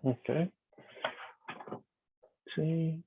Okay. See.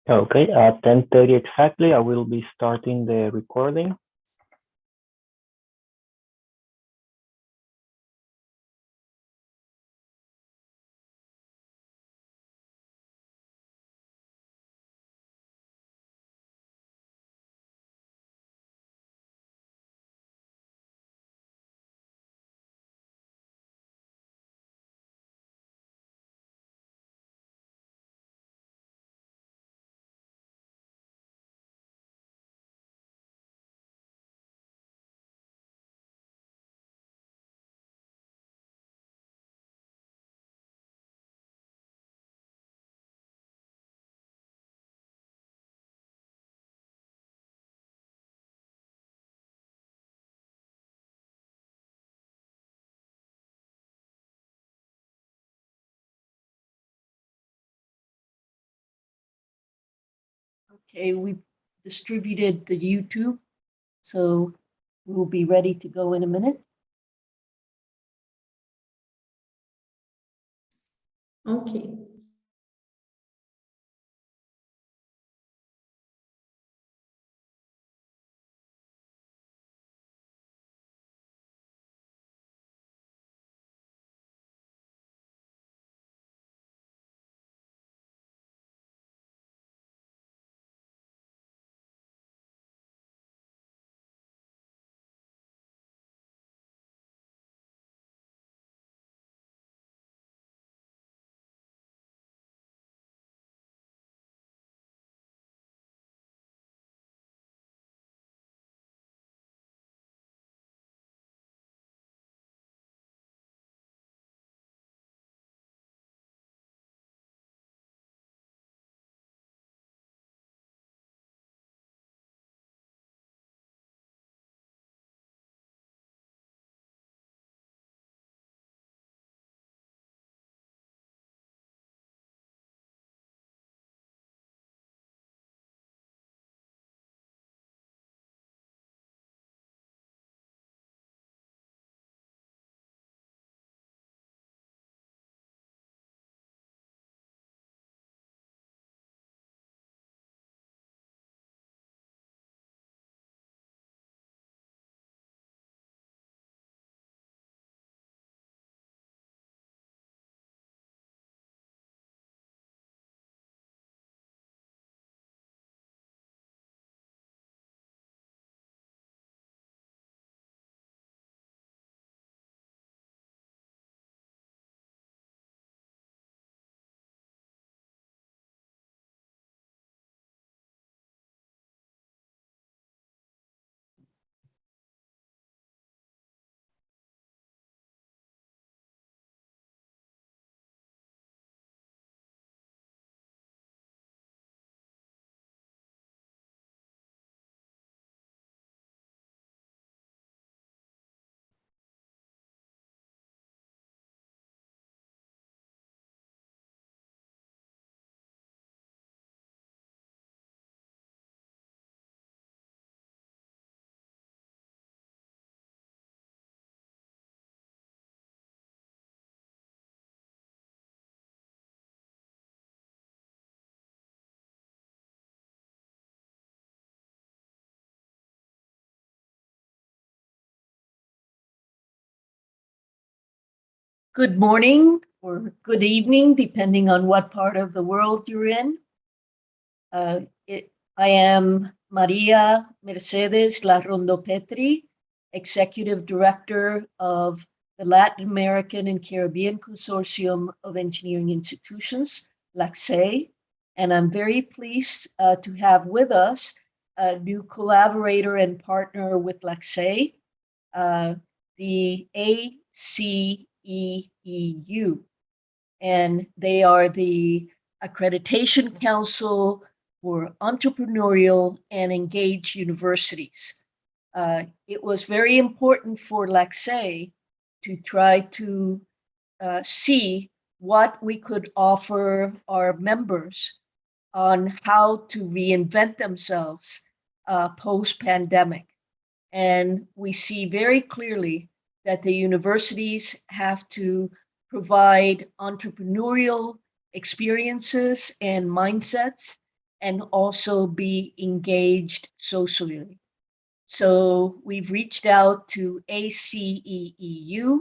Okay, at 10:30 exactly, I will be starting the recording. Okay, we distributed the YouTube, so we'll be ready to go in a minute. Okay. Good morning or good evening, depending on what part of the world you're in. I am Maria Mercedes Larrondo Petri, Executive Director of the Latin American and Caribbean Consortium of Engineering Institutions, LACSE, and I'm very pleased to have with us a new collaborator and partner with LACSE, the ACEEU, and they are the Accreditation Council for Entrepreneurial and Engaged Universities. It was very important for LACSE to try to see what we could offer our members on how to reinvent themselves post-pandemic. And we see very clearly that the universities have to provide entrepreneurial experiences and mindsets and also be engaged socially. So we've reached out to ACEEU,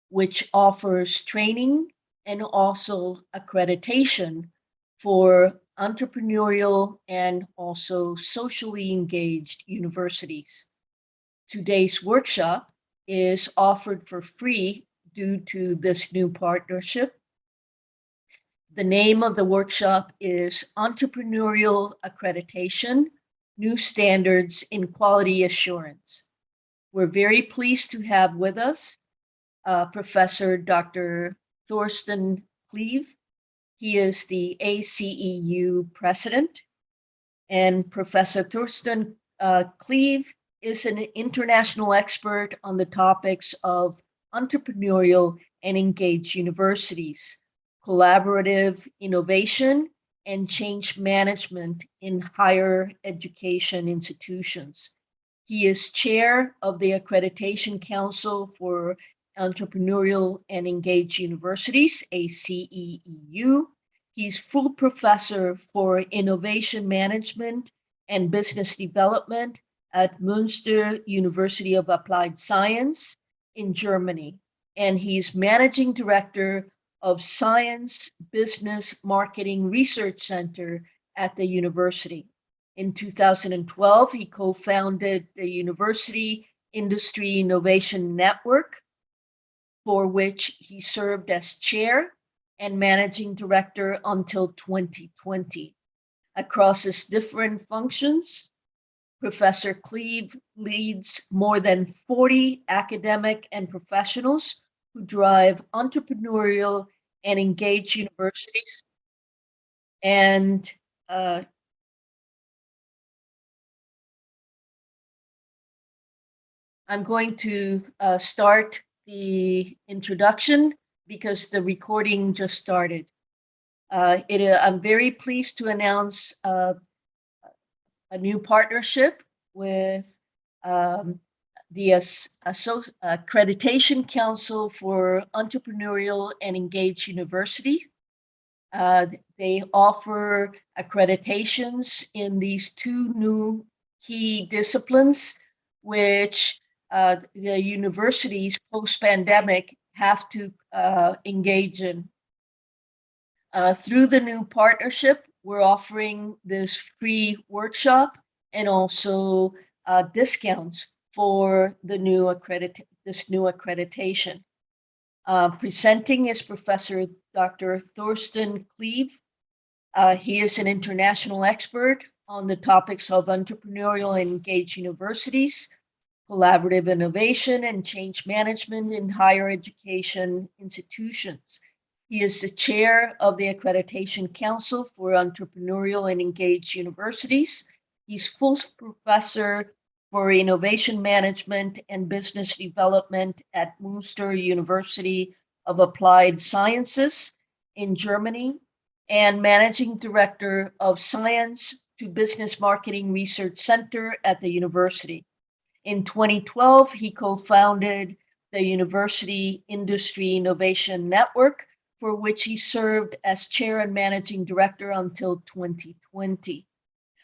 which offers training and also accreditation for entrepreneurial and also socially engaged universities. Today's workshop is offered for free due to this new partnership. The name of the workshop is Entrepreneurial Accreditation, New Standards in Quality Assurance. We're very pleased to have with us Professor Dr. Thorsten Cleve. He is the ACEEU president, and Professor Thorsten Cleve is an international expert on the topics of entrepreneurial and engaged universities, collaborative innovation, and change management in higher education institutions. He is chair of the Accreditation Council for Entrepreneurial and Engaged Universities, ACEEU. He's full professor for innovation management and business development at Münster University of Applied Science in Germany. And he's managing director of Science Business Marketing Research Center at the university. In 2012, he co-founded the University Industry Innovation Network, for which he served as chair and managing director until 2020. Across his different functions, Professor Cleve leads more than 40 academic and professionals who drive entrepreneurial and engaged universities. And I'm going to start the introduction because the recording just started. I'm very pleased to announce a new partnership with the Accreditation Council for Entrepreneurial and Engaged University. They offer accreditations in these two new key disciplines, which the universities post-pandemic have to engage in. Through the new partnership, we're offering this free workshop and also discounts for the this new accreditation. Presenting is Professor Dr. Thorsten Cleve. He is an international expert on the topics of entrepreneurial and engaged universities, collaborative innovation, and change management in higher education institutions. He is the chair of the Accreditation Council for Entrepreneurial and Engaged Universities. He's full professor for innovation management and business development at Münster University of Applied Sciences in Germany, and managing director of Science to Business Marketing Research Center at the university. In 2012, he co-founded the University Industry Innovation Network, for which he served as chair and managing director until 2020.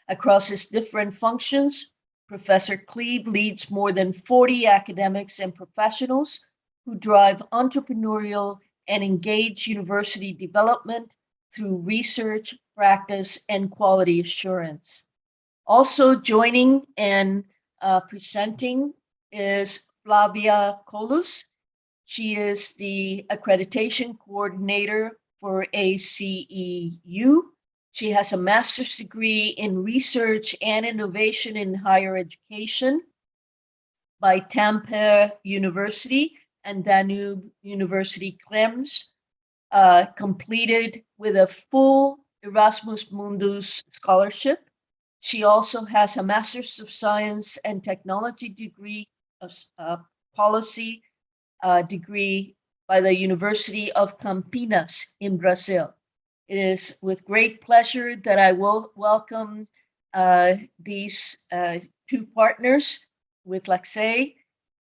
Across his different functions, Professor Cleve leads more than 40 academics and professionals who drive entrepreneurial and engage university development through research, practice, and quality assurance. Also joining and presenting is Flavia Colus. She is the accreditation coordinator for ACEU. She has a master's degree in research and innovation in higher education by Tampere University and Danube University Krems, completed with a full Erasmus Mundus scholarship. She also has a Master's of Science and Technology degree of policy degree by the University of Campinas in Brazil. It is with great pleasure that I will welcome these two partners with Laxey,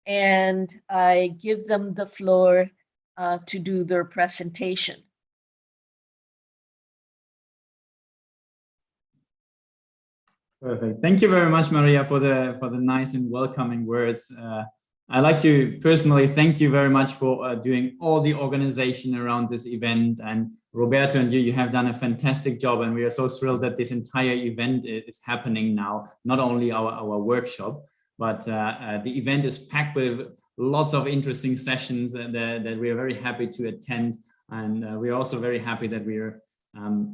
and I give them the floor to do their presentation. Perfect. Thank you very much, Maria, for the nice and welcoming words. I'd like to personally thank you very much for doing all the organization around this event. And Roberto and you have done a fantastic job, and we are so thrilled that this entire event is happening now, not only our workshop, but the event is packed with lots of interesting sessions that we are very happy to attend. And we're also very happy that we are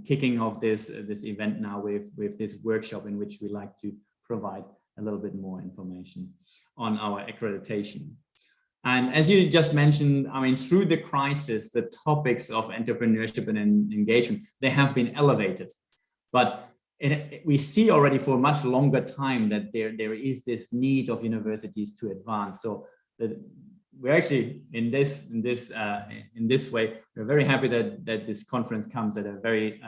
kicking off this event now with this workshop, in which we like to provide a little bit more information on our accreditation. And as you just mentioned, I mean, through the crisis, the topics of entrepreneurship and engagement, they have been elevated. But we see already for a much longer time that there is this need of universities to advance. So we're actually in this way, we're very happy that this conference comes at a very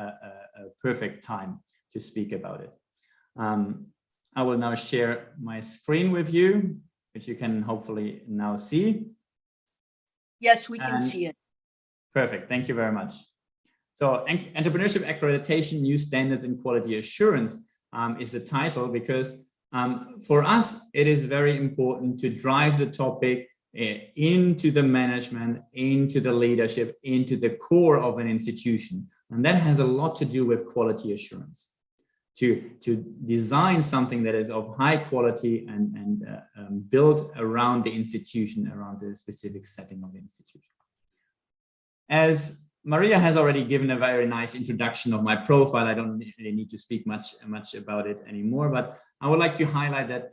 perfect time to speak about it. I will now share my screen with you, which you can hopefully now see. Yes, we can see it. Perfect. Thank you very much. So Entrepreneurship Accreditation, New Standards in Quality Assurance is the title, because for us, it is very important to drive the topic into the management, into the leadership, into the core of an institution. And that has a lot to do with quality assurance. To design something that is of high quality and built around the institution, around the specific setting of the institution. As Maria has already given a very nice introduction of my profile, I don't really need to speak much about it anymore, but I would like to highlight that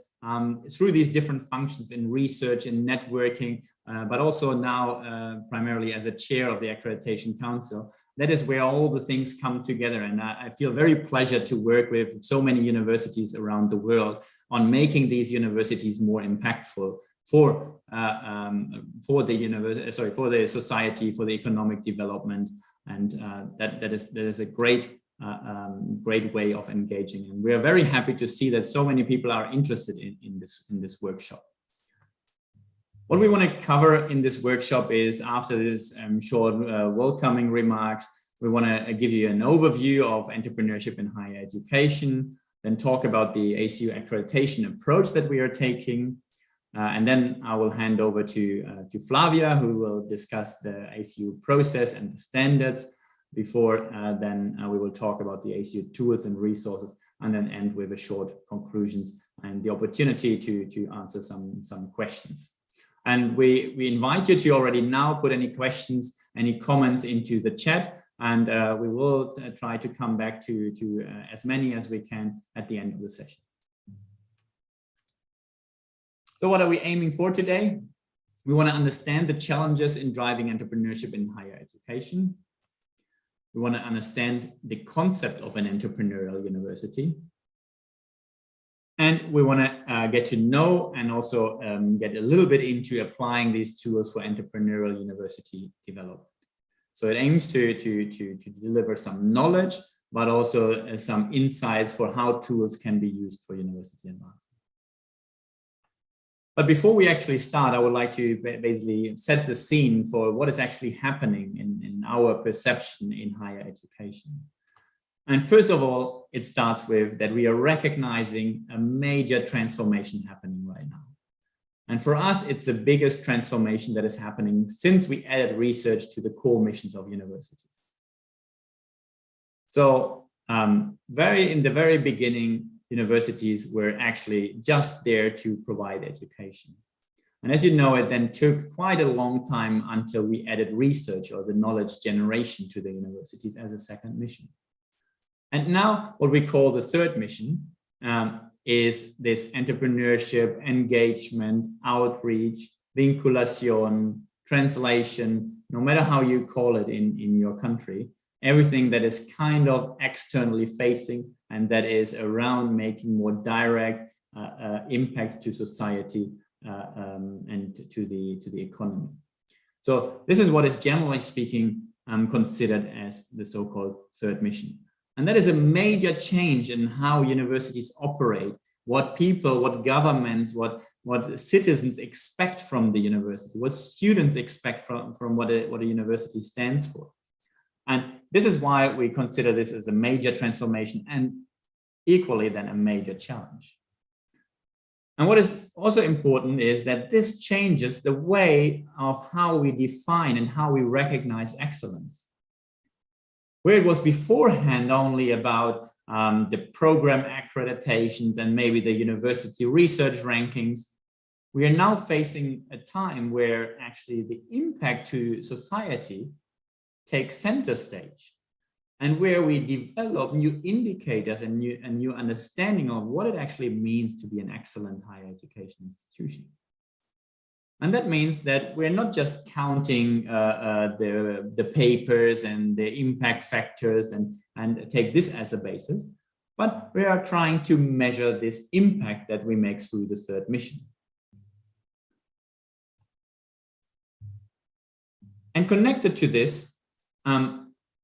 through these different functions in research and networking, but also now primarily as a chair of the Accreditation Council, that is where all the things come together. And I feel very pleasure to work with so many universities around the world on making these universities more impactful for the society, for the economic development, and that is a great way of engaging. And we are very happy to see that so many people are interested in this workshop. What we want to cover in this workshop is, after this short welcoming remarks, we want to give you an overview of entrepreneurship in higher education, then talk about the Acu accreditation approach that we are taking. And then I will hand over to Flavia, who will discuss the Acu process and the standards. Before then we will talk about the Acu tools and resources, and then end with a short conclusions and the opportunity to answer some questions. And we invite you to already now put any questions, any comments into the chat, and we will try to come back to as many as we can at the end of the session. So what are we aiming for today? We want to understand the challenges in driving entrepreneurship in higher education. We want to understand the concept of an entrepreneurial university. And we want to get to know and also get a little bit into applying these tools for entrepreneurial university development. So it aims to deliver some knowledge, but also some insights for how tools can be used for university advancement. But before we actually start, I would like to basically set the scene for what is actually happening in our perception in higher education. And first of all, it starts with that we are recognizing a major transformation happening right now. And for us, it's the biggest transformation that is happening since we added research to the core missions of universities. So in the very beginning, universities were actually just there to provide education. And as you know, it then took quite a long time until we added research or the knowledge generation to the universities as a second mission. And now what we call the third mission is this entrepreneurship, engagement, outreach, vinculation, translation, no matter how you call it in your country, everything that is kind of externally facing and that is around making more direct impact to society and to the economy. So this is what is generally speaking considered as the so-called third mission. And that is a major change in how universities operate, what people, what governments, what citizens expect from the university, what students expect from what a university stands for. And this is why we consider this as a major transformation and equally then a major challenge. And what is also important is that this changes the way of how we define and how we recognize excellence. Where it was beforehand only about the program accreditations and maybe the university research rankings, we are now facing a time where actually the impact to society takes center stage, and where we develop new indicators and new understanding of what it actually means to be an excellent higher education institution. And that means that we're not just counting the papers and the impact factors and take this as a basis, but we are trying to measure this impact that we make through the third mission. And connected to this,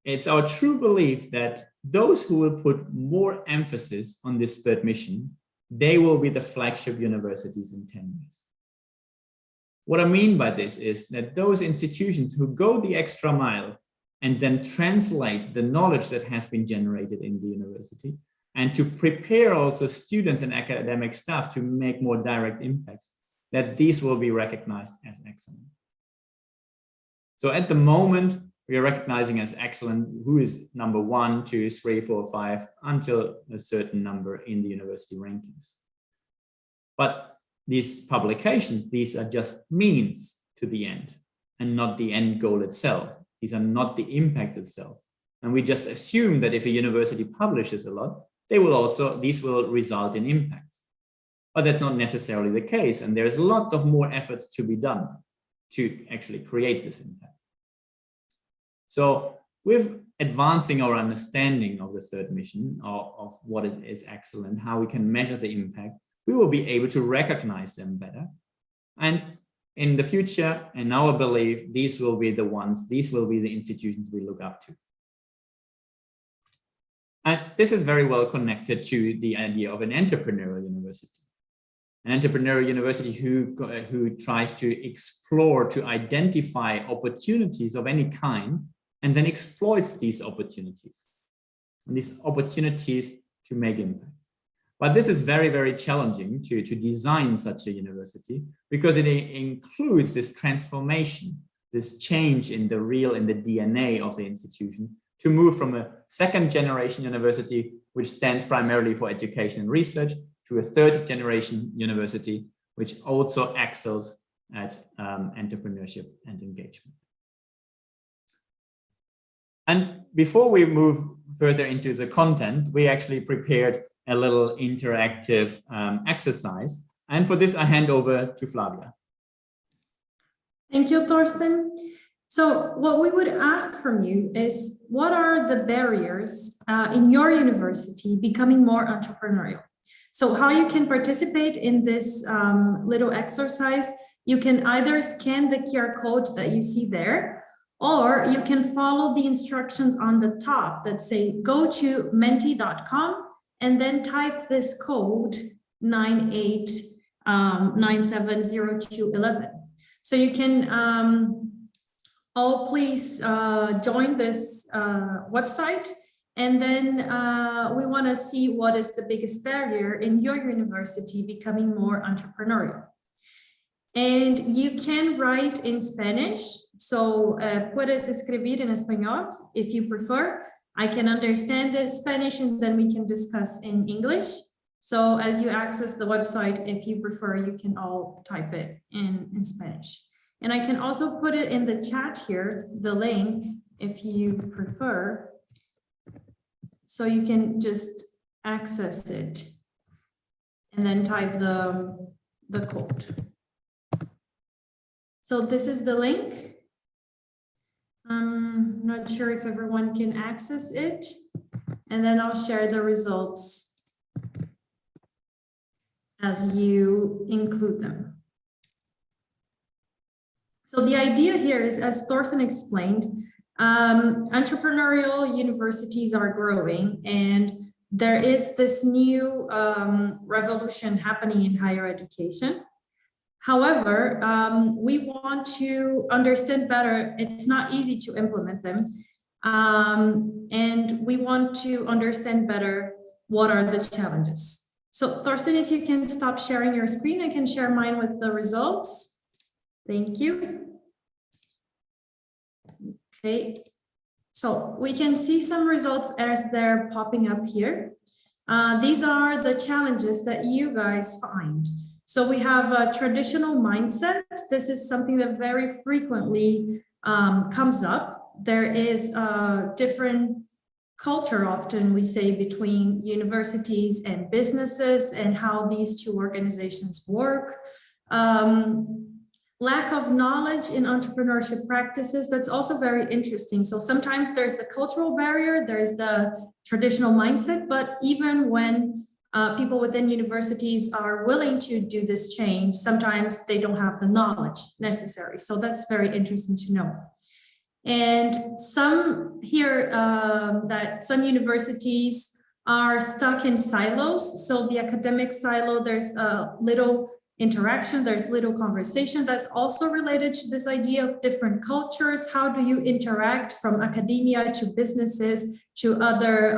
it's our true belief that those who will put more emphasis on this third mission, they will be the flagship universities in 10 years. What I mean by this is that those institutions who go the extra mile and then translate the knowledge that has been generated in the university and to prepare also students and academic staff to make more direct impacts, that these will be recognized as excellent. So at the moment, we are recognizing as excellent who is number 1, 2, 3, 4, 5 until a certain number in the university rankings. But these publications, these are just means to the end and not the end goal itself. These are not the impact itself. And we just assume that if a university publishes a lot, these will result in impacts. But that's not necessarily the case. And there's lots of more efforts to be done to actually create this impact. So with advancing our understanding of the third mission, of what it is excellent, how we can measure the impact, we will be able to recognize them better. And in the future, in our belief, these will be the institutions we look up to. And this is very well connected to the idea of an entrepreneurial university. An entrepreneurial university who tries to explore, to identify opportunities of any kind, and then exploits these opportunities to make impacts. But this is very, very challenging to design such a university because it includes this transformation, this change in the DNA of the institution to move from a second generation university, which stands primarily for education and research, to a third generation university, which also excels at entrepreneurship and engagement. And before we move further into the content, we actually prepared a little interactive exercise. And for this, I hand over to Flavia. Thank you, Thorsten. So what we would ask from you is, what are the barriers in your university becoming more entrepreneurial? So how you can participate in this little exercise, you can either scan the QR code that you see there, or you can follow the instructions on the top that say, go to menti.com and then type this code 98970211. So you can all please join this website. And then we want to see what is the biggest barrier in your university becoming more entrepreneurial. And you can write in Spanish. So puedes escribir en español if you prefer. I can understand the Spanish and then we can discuss in English. So as you access the website, if you prefer, you can all type it in Spanish. And I can also put it in the chat here, the link, if you prefer. So you can just access it and then type the code. So this is the link. I'm not sure if everyone can access it. And then I'll share the results as you include them. So the idea here is, as Thorsten explained, entrepreneurial universities are growing, and there is this new revolution happening in higher education. However, we want to understand better. It's not easy to implement them. And we want to understand better what are the challenges. So Thorsten, if you can stop sharing your screen, I can share mine with the results. Thank you. Okay, so we can see some results as they're popping up here. These are the challenges that you guys find. So we have a traditional mindset. This is something that very frequently comes up. There is a different culture, often we say, between universities and businesses and how these two organizations work. Lack of knowledge in entrepreneurship practices, that's also very interesting. So sometimes there's the cultural barrier, there's the traditional mindset, but even when people within universities are willing to do this change, sometimes they don't have the knowledge necessary. So that's very interesting to know. And some here that some universities are stuck in silos. So the academic silo, there's a little interaction, there's little conversation. That's also related to this idea of different cultures. How do you interact from academia to businesses to other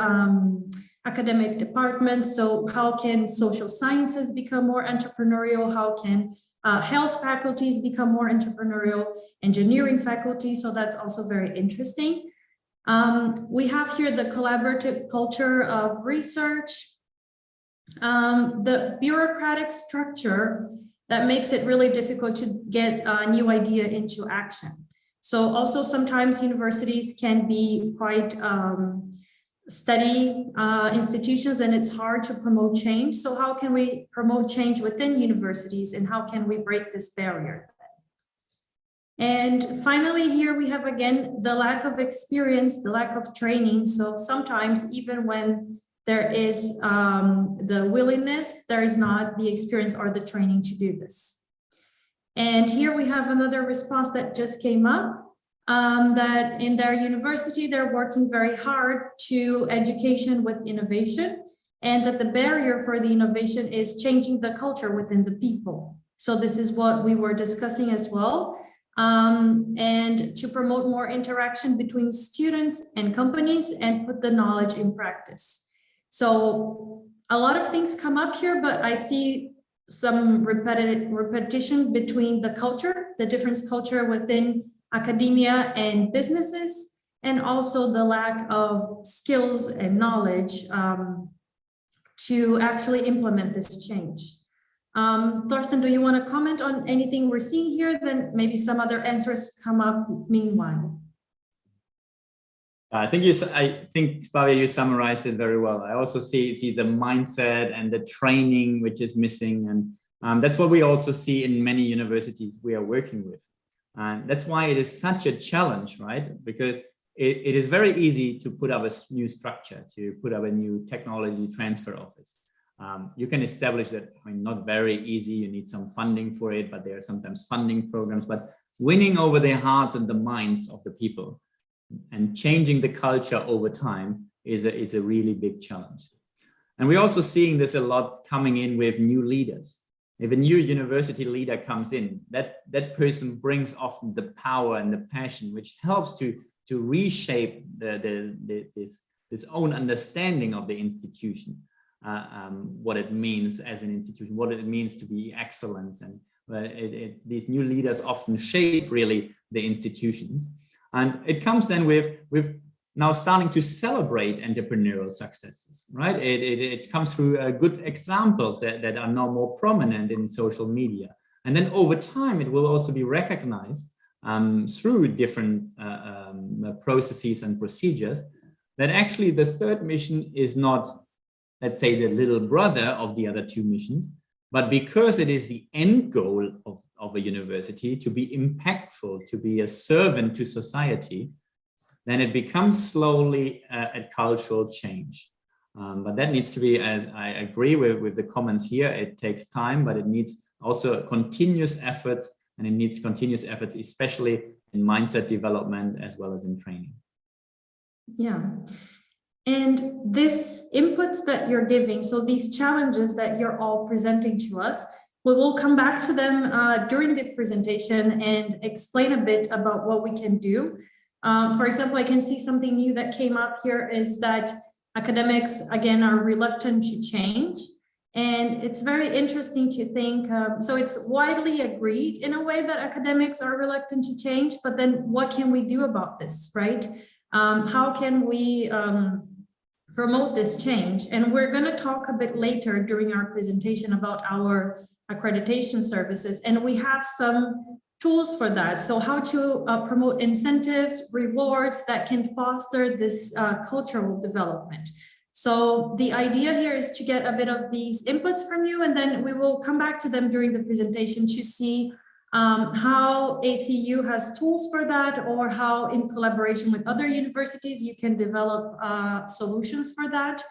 academic departments? So how can social sciences become more entrepreneurial? How can health faculties become more entrepreneurial? Engineering faculty, so that's also very interesting. We have here the collaborative culture of research. The bureaucratic structure that makes it really difficult to get a new idea into action. So also sometimes universities can be quite steady institutions, and it's hard to promote change. So how can we promote change within universities, and how can we break this barrier? And finally, here we have again the lack of experience, the lack of training. So sometimes even when there is the willingness, there is not the experience or the training to do this. And here we have another response that just came up, that in their university, they're working very hard to education with innovation, and that the barrier for the innovation is changing the culture within the people. So this is what we were discussing as well. And to promote more interaction between students and companies and put the knowledge in practice. So a lot of things come up here, but I see some repetition between the culture, the difference culture within academia and businesses, and also the lack of skills and knowledge to actually implement this change. Thorsten, do you want to comment on anything we're seeing here? Then maybe some other answers come up meanwhile. I think Flavia, you summarized it very well. I also see the mindset and the training which is missing, and that's what we also see in many universities we are working with. And that's why it is such a challenge, right? Because it is very easy to put up a new structure, to put up a new technology transfer office. You can establish that, I mean, not very easy, you need some funding for it, but there are sometimes funding programs, but winning over the hearts and the minds of the people and changing the culture over time is a really big challenge. And we're also seeing this a lot coming in with new leaders. If a new university leader comes in, that person brings often the power and the passion, which helps to reshape this own understanding of the institution. what it means as an institution, what it means to be excellence. And these new leaders often shape really the institutions. And it comes then with now starting to celebrate entrepreneurial successes, right? It comes through good examples that are now more prominent in social media. And then over time, it will also be recognized through different processes and procedures that actually the third mission is not, let's say, the little brother of the other two missions, but because it is the end goal of a university to be impactful, to be a servant to society, then it becomes slowly a cultural change. But that needs to be, as I agree with the comments here, it takes time, but it needs also continuous efforts, and it needs continuous efforts, especially in mindset development as well as in training. Yeah. And these inputs that you're giving, so these challenges that you're all presenting to us, we will come back to them during the presentation and explain a bit about what we can do. For example, I can see something new that came up here is that academics, again, are reluctant to change. And it's very interesting to think, so it's widely agreed in a way that academics are reluctant to change, but then what can we do about this, right? How can we promote this change? And we're going to talk a bit later during our presentation about our accreditation services, and we have some tools for that. So how to promote incentives, rewards that can foster this cultural development. So the idea here is to get a bit of these inputs from you, and then we will come back to them during the presentation to see how ACU has tools for that, or how in collaboration with other universities you can develop solutions for that.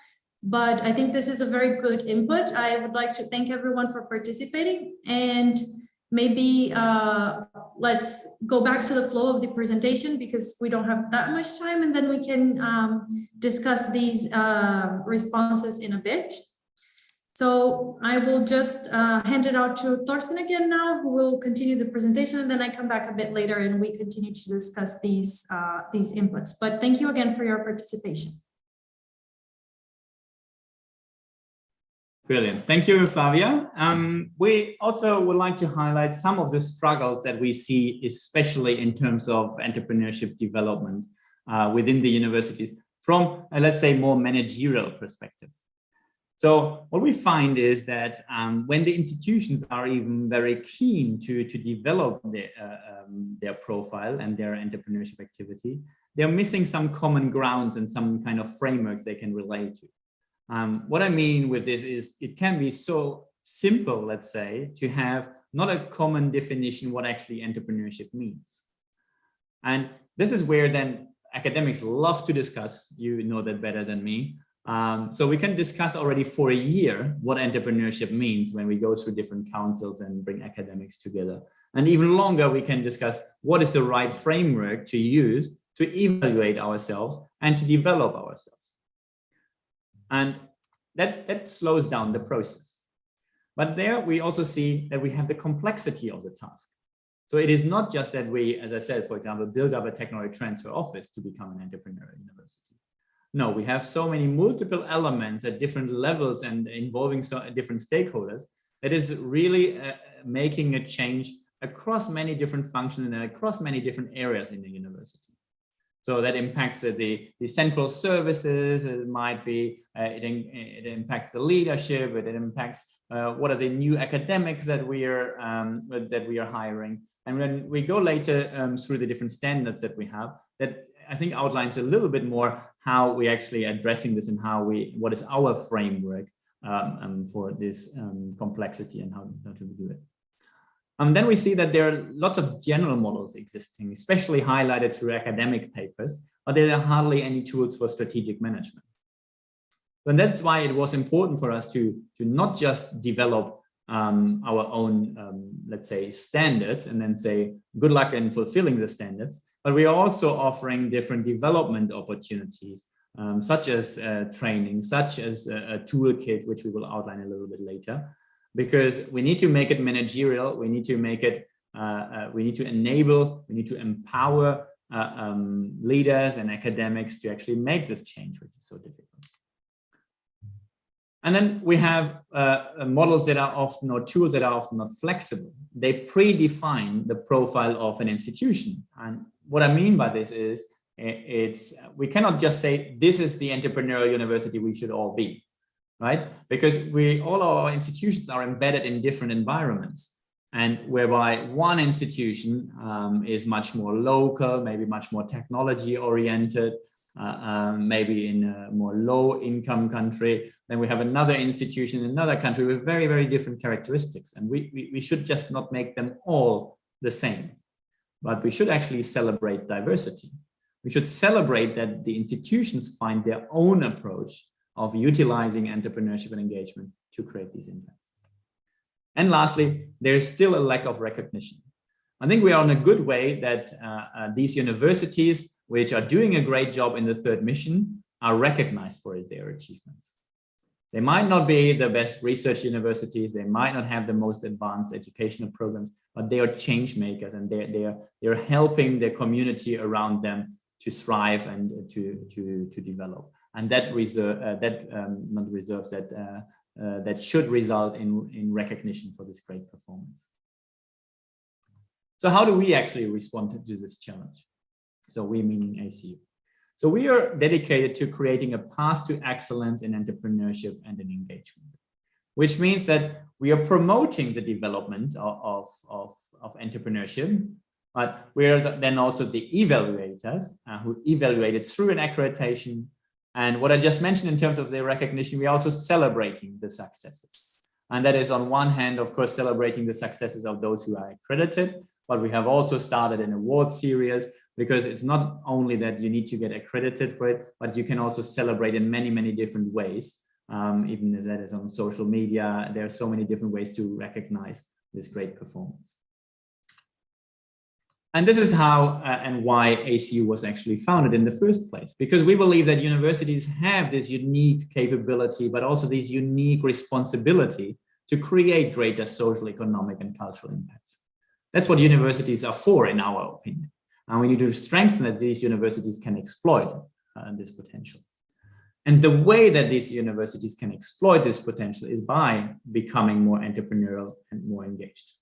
But I think this is a very good input. I would like to thank everyone for participating, and maybe let's go back to the flow of the presentation because we don't have that much time, and then we can discuss these responses in a bit. So I will just hand it out to Thorsten again now, who will continue the presentation, and then I come back a bit later and we continue to discuss these inputs. But thank you again for your participation. Brilliant. Thank you, Flavia. We also would like to highlight some of the struggles that we see, especially in terms of entrepreneurship development within the universities from, let's say, more managerial perspective. So what we find is that when the institutions are even very keen to develop their profile and their entrepreneurship activity, they're missing some common grounds and some kind of frameworks they can relate to. What I mean with this is it can be so simple, let's say, to have not a common definition what actually entrepreneurship means. And this is where then academics love to discuss, you know that better than me. So we can discuss already for a year what entrepreneurship means when we go through different councils and bring academics together. And even longer, we can discuss what is the right framework to use to evaluate ourselves and to develop ourselves. And that slows down the process. But there we also see that we have the complexity of the task. So it is not just that we, as I said, for example, build up a technology transfer office to become an entrepreneurial university. No, we have so many multiple elements at different levels and involving different stakeholders that is really making a change across many different functions and across many different areas in the university. So that impacts the central services. It might be it impacts the leadership. It impacts what are the new academics that we are hiring. And when we go later through the different standards that we have, that I think outlines a little bit more how we actually addressing this and what is our framework for this complexity and how to do it. Then we see that there are lots of general models existing, especially highlighted through academic papers, but there are hardly any tools for strategic management. And that's why it was important for us to not just develop our own, let's say, standards and then say, good luck in fulfilling the standards, but we are also offering different development opportunities, such as training, such as a toolkit, which we will outline a little bit later. Because we need to make it managerial, we need to make it, we need to enable, we need to empower leaders and academics to actually make this change, which is so difficult. And then we have models that are often, or tools that are often not flexible. They predefine the profile of an institution. And what I mean by this is, we cannot just say, this is the entrepreneurial university we should all be, right? Because all our institutions are embedded in different environments, and whereby one institution is much more local, maybe much more technology oriented, maybe in a more low income country. Then we have another institution in another country with very, very different characteristics. And we should just not make them all the same, but we should actually celebrate diversity. We should celebrate that the institutions find their own approach of utilizing entrepreneurship and engagement to create these impacts. And lastly, there is still a lack of recognition. I think we are on a good way that these universities, which are doing a great job in the third mission, are recognized for their achievements. They might not be the best research universities, they might not have the most advanced educational programs, but they are change makers, and they're helping the community around them to thrive and to develop. And that should result in recognition for this great performance. So how do we actually respond to this challenge? So we meaning ACU. So we are dedicated to creating a path to excellence in entrepreneurship and in engagement, which means that we are promoting the development of entrepreneurship, but we are then also the evaluators who evaluate it through an accreditation. And what I just mentioned in terms of the recognition, we are also celebrating the successes. And that is on one hand, of course, celebrating the successes of those who are accredited, but we have also started an award series, because it's not only that you need to get accredited for it, but you can also celebrate in many, many different ways. Even as that is on social media, there are so many different ways to recognize this great performance. And this is how and why ACU was actually founded in the first place, because we believe that universities have this unique capability, but also this unique responsibility to create greater social, economic, and cultural impacts. That's what universities are for, in our opinion. And we need to strengthen that these universities can exploit this potential. And the way that these universities can exploit this potential is by becoming more entrepreneurial and more engaged.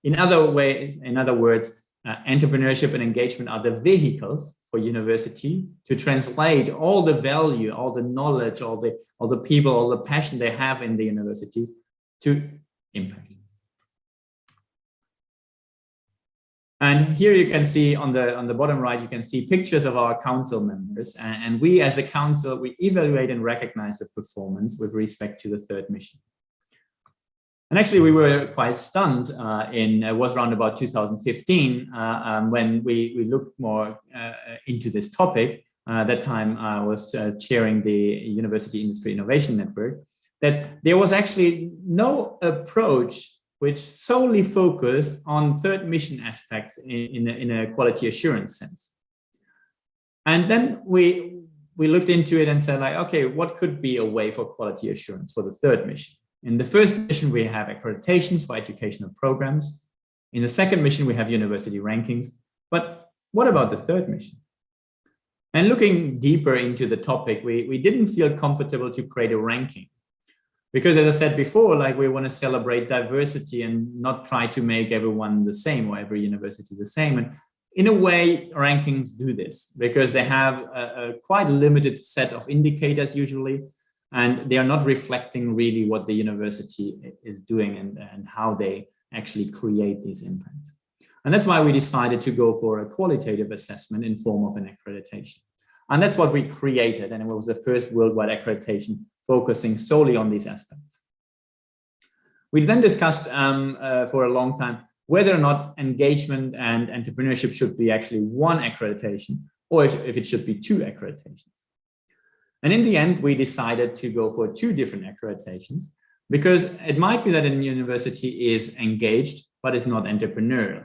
In other words, entrepreneurship and engagement are the vehicles for university to translate all the value, all the knowledge, all the people, all the passion they have in the universities to impact. And here you can see on the bottom right, you can see pictures of our council members. And we as a council, we evaluate and recognize the performance with respect to the third mission. And actually, we were quite stunned it was around about 2015 when we looked more into this topic. That time I was chairing the University Industry Innovation Network, that there was actually no approach which solely focused on third mission aspects in a quality assurance sense. And then we looked into it and said, like, okay, what could be a way for quality assurance for the third mission? In the first mission, we have accreditations for educational programs. In the second mission, we have university rankings. But what about the third mission? And looking deeper into the topic, we didn't feel comfortable to create a ranking. Because as I said before, like, we want to celebrate diversity and not try to make everyone the same or every university the same. And in a way, rankings do this because they have a quite limited set of indicators usually, and they are not reflecting really what the university is doing and how they actually create these impacts. And that's why we decided to go for a qualitative assessment in form of an accreditation. And that's what we created, and it was the first worldwide accreditation focusing solely on these aspects. We then discussed for a long time whether or not engagement and entrepreneurship should be actually one accreditation or if it should be two accreditations. And in the end, we decided to go for two different accreditations because it might be that a university is engaged, but is not entrepreneurial.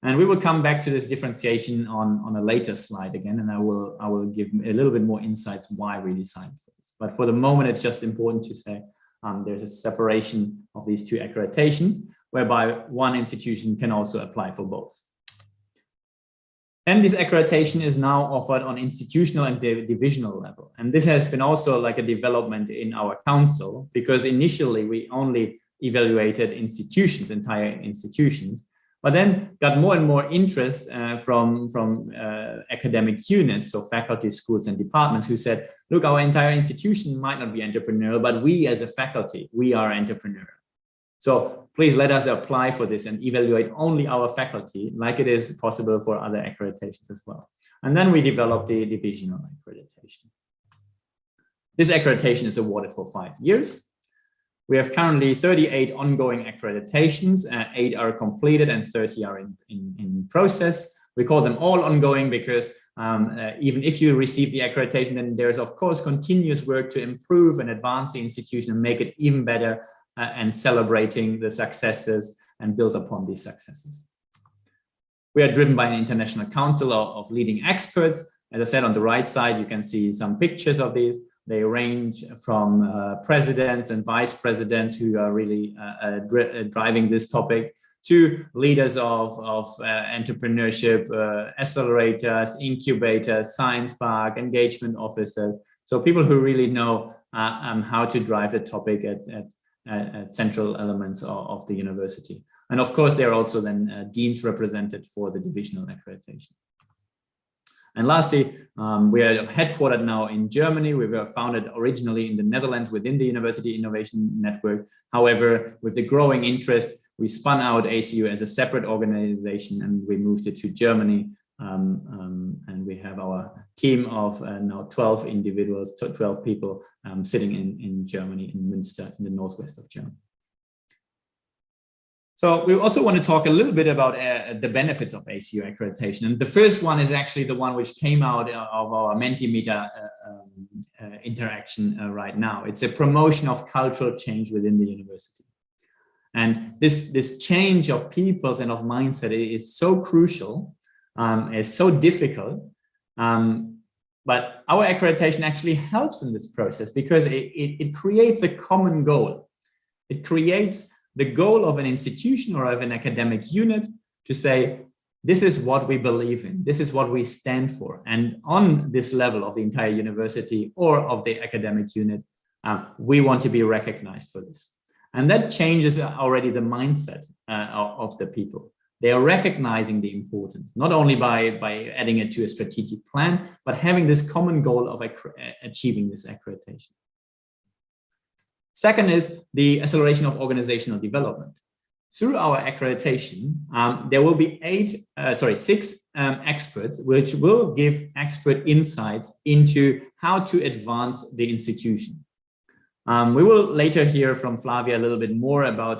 And we will come back to this differentiation on a later slide again, and I will give a little bit more insights why we decided for this. But for the moment, it's just important to say there's a separation of these two accreditations, whereby one institution can also apply for both. And this accreditation is now offered on institutional and divisional level. And this has been also like a development in our council, because initially we only evaluated institutions, entire institutions, but then got more and more interest from academic units, so faculty, schools, and departments, who said, look, our entire institution might not be entrepreneurial, but we as a faculty, we are entrepreneurial. So please let us apply for this and evaluate only our faculty, like it is possible for other accreditations as well. And then we developed the divisional accreditation. This accreditation is awarded for 5 years. We have currently 38 ongoing accreditations, 8 are completed and 30 are in process. We call them all ongoing because even if you receive the accreditation, then there's of course continuous work to improve and advance the institution and make it even better, and celebrating the successes and build upon these successes. We are driven by an international council of leading experts. As I said, on the right side, you can see some pictures of these. They range from presidents and vice presidents who are really driving this topic, to leaders of entrepreneurship, accelerators, incubators, science park, engagement officers. So people who really know how to drive the topic at central elements of the university. And of course, there are also then deans represented for the divisional accreditation. And lastly, we are headquartered now in Germany. We were founded originally in the Netherlands within the University Innovation Network. However, with the growing interest, we spun out ACU as a separate organization and we moved it to Germany. And we have our team of now 12 individuals, 12 people sitting in Germany, in Münster, in the northwest of Germany. So we also want to talk a little bit about the benefits of ACU accreditation. And the first one is actually the one which came out of our Mentimeter interaction right now. It's a promotion of cultural change within the university. And this change of peoples and of mindset is so crucial. Is so difficult, but our accreditation actually helps in this process because it creates a common goal. It creates the goal of an institution or of an academic unit to say, this is what we believe in, this is what we stand for. And on this level of the entire university or of the academic unit, we want to be recognized for this. And that changes already the mindset of the people. They are recognizing the importance, not only by adding it to a strategic plan, but having this common goal of achieving this accreditation. Second is the acceleration of organizational development. Through our accreditation, there will be 6 experts, which will give expert insights into how to advance the institution. We will later hear from Flavia a little bit more about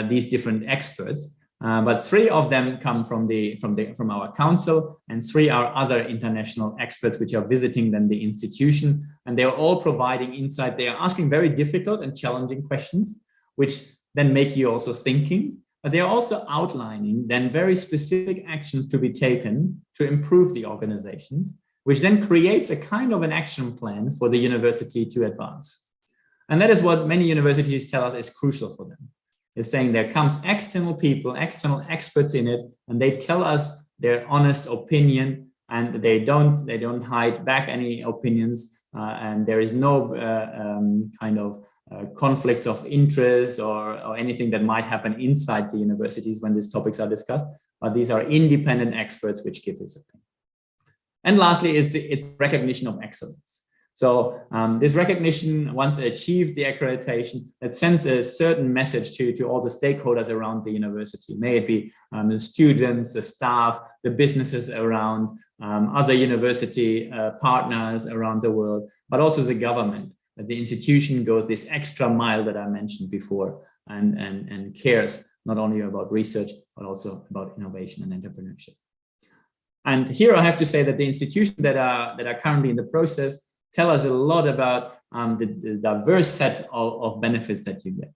these different experts. But 3 of them come from our council, and 3 are other international experts which are visiting then the institution, and they are all providing insight. They are asking very difficult and challenging questions, which then make you also thinking, but they are also outlining then very specific actions to be taken to improve the organizations, which then creates a kind of an action plan for the university to advance. And that is what many universities tell us is crucial for them. Is saying there comes external people, external experts in it, and they tell us their honest opinion, and they don't hide back any opinions, and there is no conflicts of interest or anything that might happen inside the universities when these topics are discussed. But these are independent experts which give this opinion. And lastly, it's recognition of excellence. So this recognition, once achieved the accreditation, that sends a certain message to all the stakeholders around the university. May it be the students, the staff, the businesses around, other university partners around the world, but also the government. That the institution goes this extra mile that I mentioned before and cares not only about research, but also about innovation and entrepreneurship. And here I have to say that the institutions that are currently in the process tell us a lot about the diverse set of benefits that you get,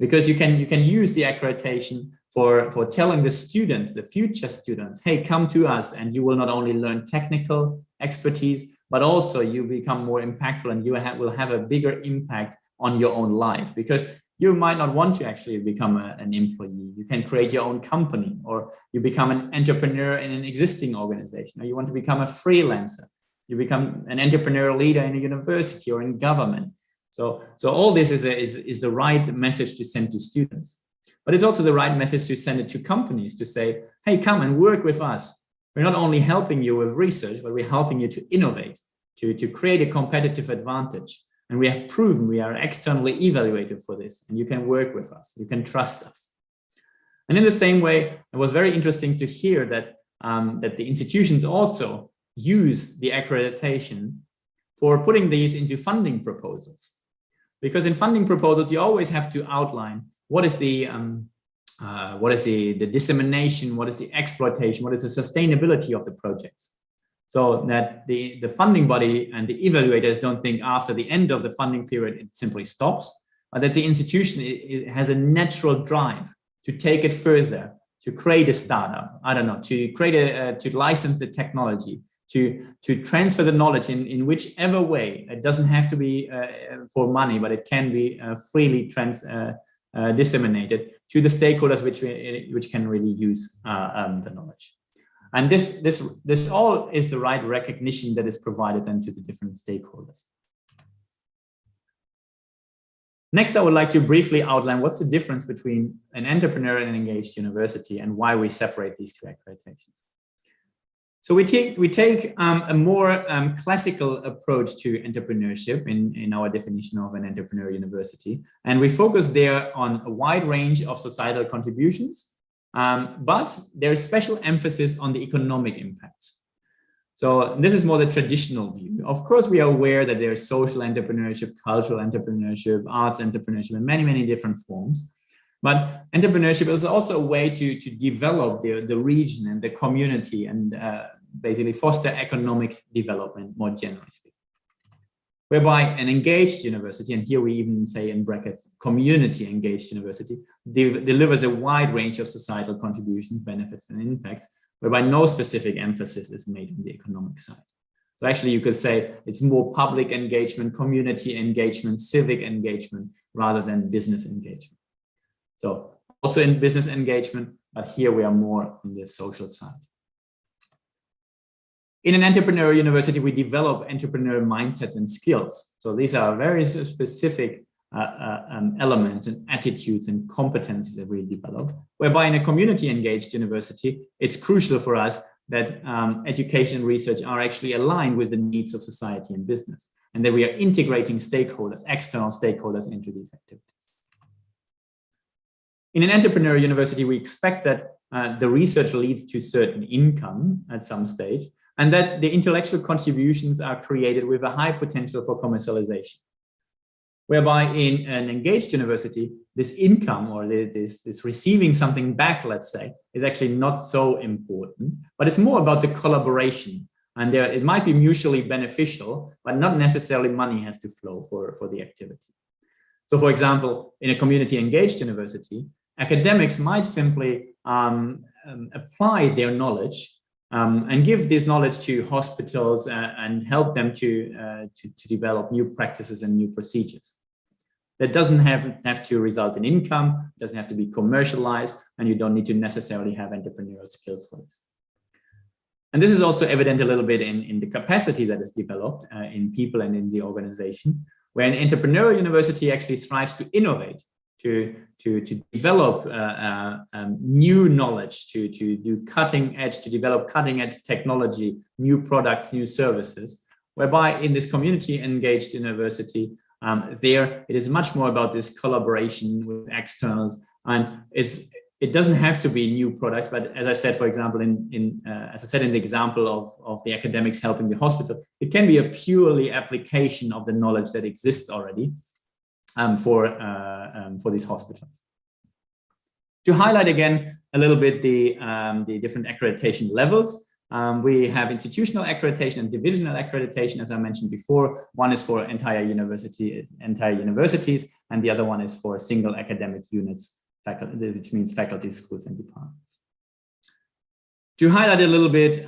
because you can use the accreditation for telling the students, the future students, hey, come to us, and you will not only learn technical expertise, but also you become more impactful, and you will have a bigger impact on your own life, because you might not want to actually become an employee. You can create your own company, or you become an entrepreneur in an existing organization, or you want to become a freelancer. You become an entrepreneurial leader in a university or in government. So all this is the right message to send to students. But it's also the right message to send it to companies to say, hey, come and work with us. We're not only helping you with research, but we're helping you to innovate, to create a competitive advantage. And we have proven we are externally evaluated for this, and you can work with us. You can trust us. And in the same way, it was very interesting to hear that, that the institutions also use the accreditation for putting these into funding proposals. Because in funding proposals, you always have to outline what is the dissemination, what is the exploitation, what is the sustainability of the projects. So that the funding body and the evaluators don't think after the end of the funding period, it simply stops, but that the institution it has a natural drive to take it further, to create a startup, I don't know, to create to license the technology, to transfer the knowledge in whichever way. It doesn't have to be for money, but it can be freely disseminated to the stakeholders which can really use the knowledge. And this all is the right recognition that is provided then to the different stakeholders. Next, I would like to briefly outline what's the difference between an entrepreneur and an engaged university and why we separate these two accreditations. So we take a more classical approach to entrepreneurship in our definition of an entrepreneur university, and we focus there on a wide range of societal contributions, but there's special emphasis on the economic impacts. So this is more the traditional view. Of course, we are aware that there's social entrepreneurship, cultural entrepreneurship, arts entrepreneurship, and many different forms. But entrepreneurship is also a way to develop the region and the community and basically foster economic development more generally speaking. Whereby an engaged university, and here we even say in brackets, community engaged university, delivers a wide range of societal contributions, benefits, and impacts, whereby no specific emphasis is made on the economic side. So actually you could say it's more public engagement, community engagement, civic engagement, rather than business engagement. So also in business engagement, but here we are more on the social side. In an entrepreneurial university, we develop entrepreneurial mindsets and skills. So these are very specific elements and attitudes and competencies that we develop, whereby in a community engaged university, it's crucial for us that education and research are actually aligned with the needs of society and business, and that we are integrating stakeholders, external stakeholders into these activities. In an entrepreneurial university, we expect that the research leads to certain income at some stage, and that the intellectual contributions are created with a high potential for commercialization. Whereby in an engaged university, this income or this receiving something back, let's say, is actually not so important, but it's more about the collaboration. And it might be mutually beneficial, but not necessarily money has to flow for the activity. So for example, in a community engaged university, academics might simply apply their knowledge and give this knowledge to hospitals and help them to develop new practices and new procedures. That doesn't have to result in income, doesn't have to be commercialized, and you don't need to necessarily have entrepreneurial skills for this. And this is also evident a little bit in the capacity that is developed in people and in the organization, where an entrepreneurial university actually strives to innovate, to develop new knowledge, to do cutting edge, to develop cutting edge technology, new products, new services, whereby in this community engaged university, there it is much more about this collaboration with externals, and it doesn't have to be new products, but as I said, for example, as I said in the example of the academics helping the hospital, it can be a purely application of the knowledge that exists already for these hospitals. To highlight again a little bit the different accreditation levels, we have institutional accreditation and divisional accreditation, as I mentioned before. One is for entire universities, and the other one is for single academic units, which means faculties, schools, and departments. To highlight a little bit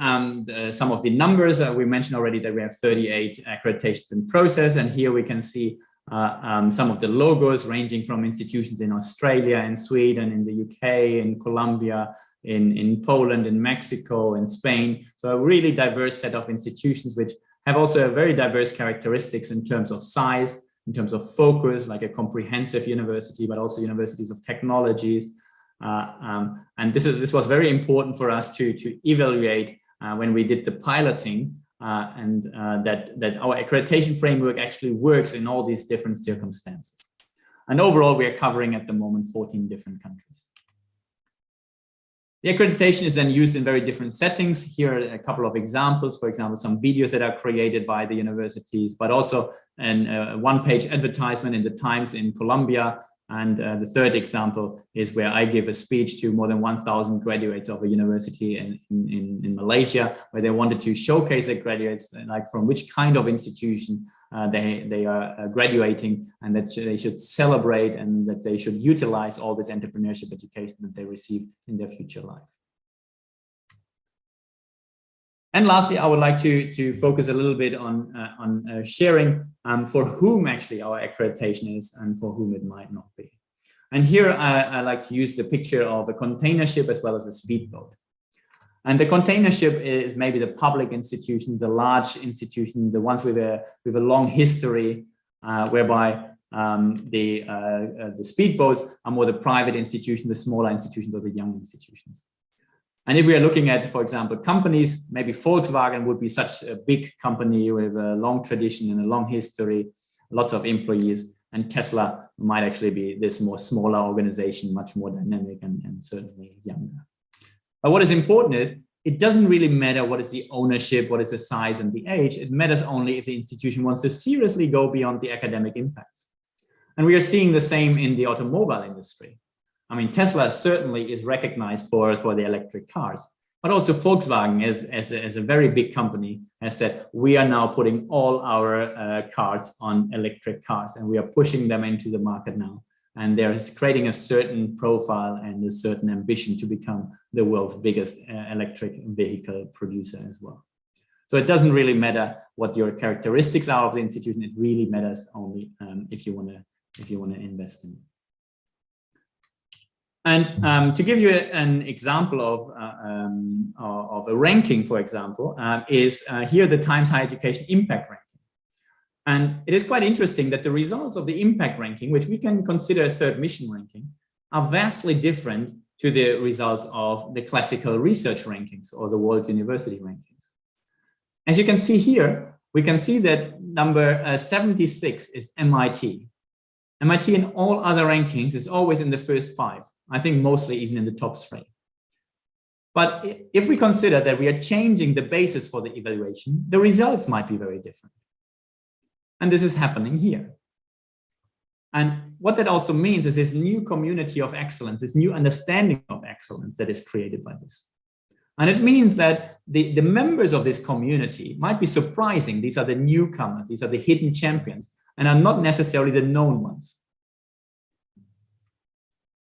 some of the numbers, we mentioned already that we have 38 accreditations in process, and here we can see some of the logos ranging from institutions in Australia, in Sweden, in the UK, in Colombia, in Poland, in Mexico, in Spain. So a really diverse set of institutions which have also very diverse characteristics in terms of size, in terms of focus, like a comprehensive university, but also universities of technologies. And this was very important for us to evaluate when we did the piloting, that our accreditation framework actually works in all these different circumstances. And overall, we are covering at the moment 14 different countries. The accreditation is then used in very different settings. Here are a couple of examples, for example, some videos that are created by the universities, but also a one-page advertisement in the Times in Colombia. And the third example is where I give a speech to more than 1,000 graduates of a university in Malaysia, where they wanted to showcase their graduates, like from which kind of institution they are graduating, and that they should celebrate and that they should utilize all this entrepreneurship education that they receive in their future life. And lastly, I would like to focus a little bit on sharing for whom actually our accreditation is and for whom it might not be. And here I like to use the picture of a container ship as well as a speedboat. And the container ship is maybe the public institution, the large institution, the ones with a long history, whereby the speedboats are more the private institution, the smaller institutions or the young institutions. And if we are looking at, for example, companies, maybe Volkswagen would be such a big company with a long tradition and a long history, lots of employees, and Tesla might actually be this more smaller organization, much more dynamic and certainly younger. But what is important is it doesn't really matter what is the ownership, what is the size and the age. It matters only if the institution wants to seriously go beyond the academic impacts. And we are seeing the same in the automobile industry. I mean, Tesla certainly is recognized for the electric cars, but also Volkswagen as a very big company has said, we are now putting all our cars on electric cars and we are pushing them into the market now. And there is creating a certain profile and a certain ambition to become the world's biggest electric vehicle producer as well. So it doesn't really matter what your characteristics are of the institution. It really matters only if you want to invest in it. And to give you an example of a ranking, for example, is here the Times Higher Education Impact Ranking. And it is quite interesting that the results of the impact ranking, which we can consider a third mission ranking, are vastly different to the results of the classical research rankings or the World University rankings. As you can see here, we can see that number 76 is MIT. MIT in all other rankings is always in the first 5. I think mostly even in the top 3. But if we consider that we are changing the basis for the evaluation, the results might be very different. And this is happening here. And what that also means is this new community of excellence, this new understanding of excellence that is created by this. And it means that the members of this community might be surprising. These are the newcomers, these are the hidden champions, and are not necessarily the known ones.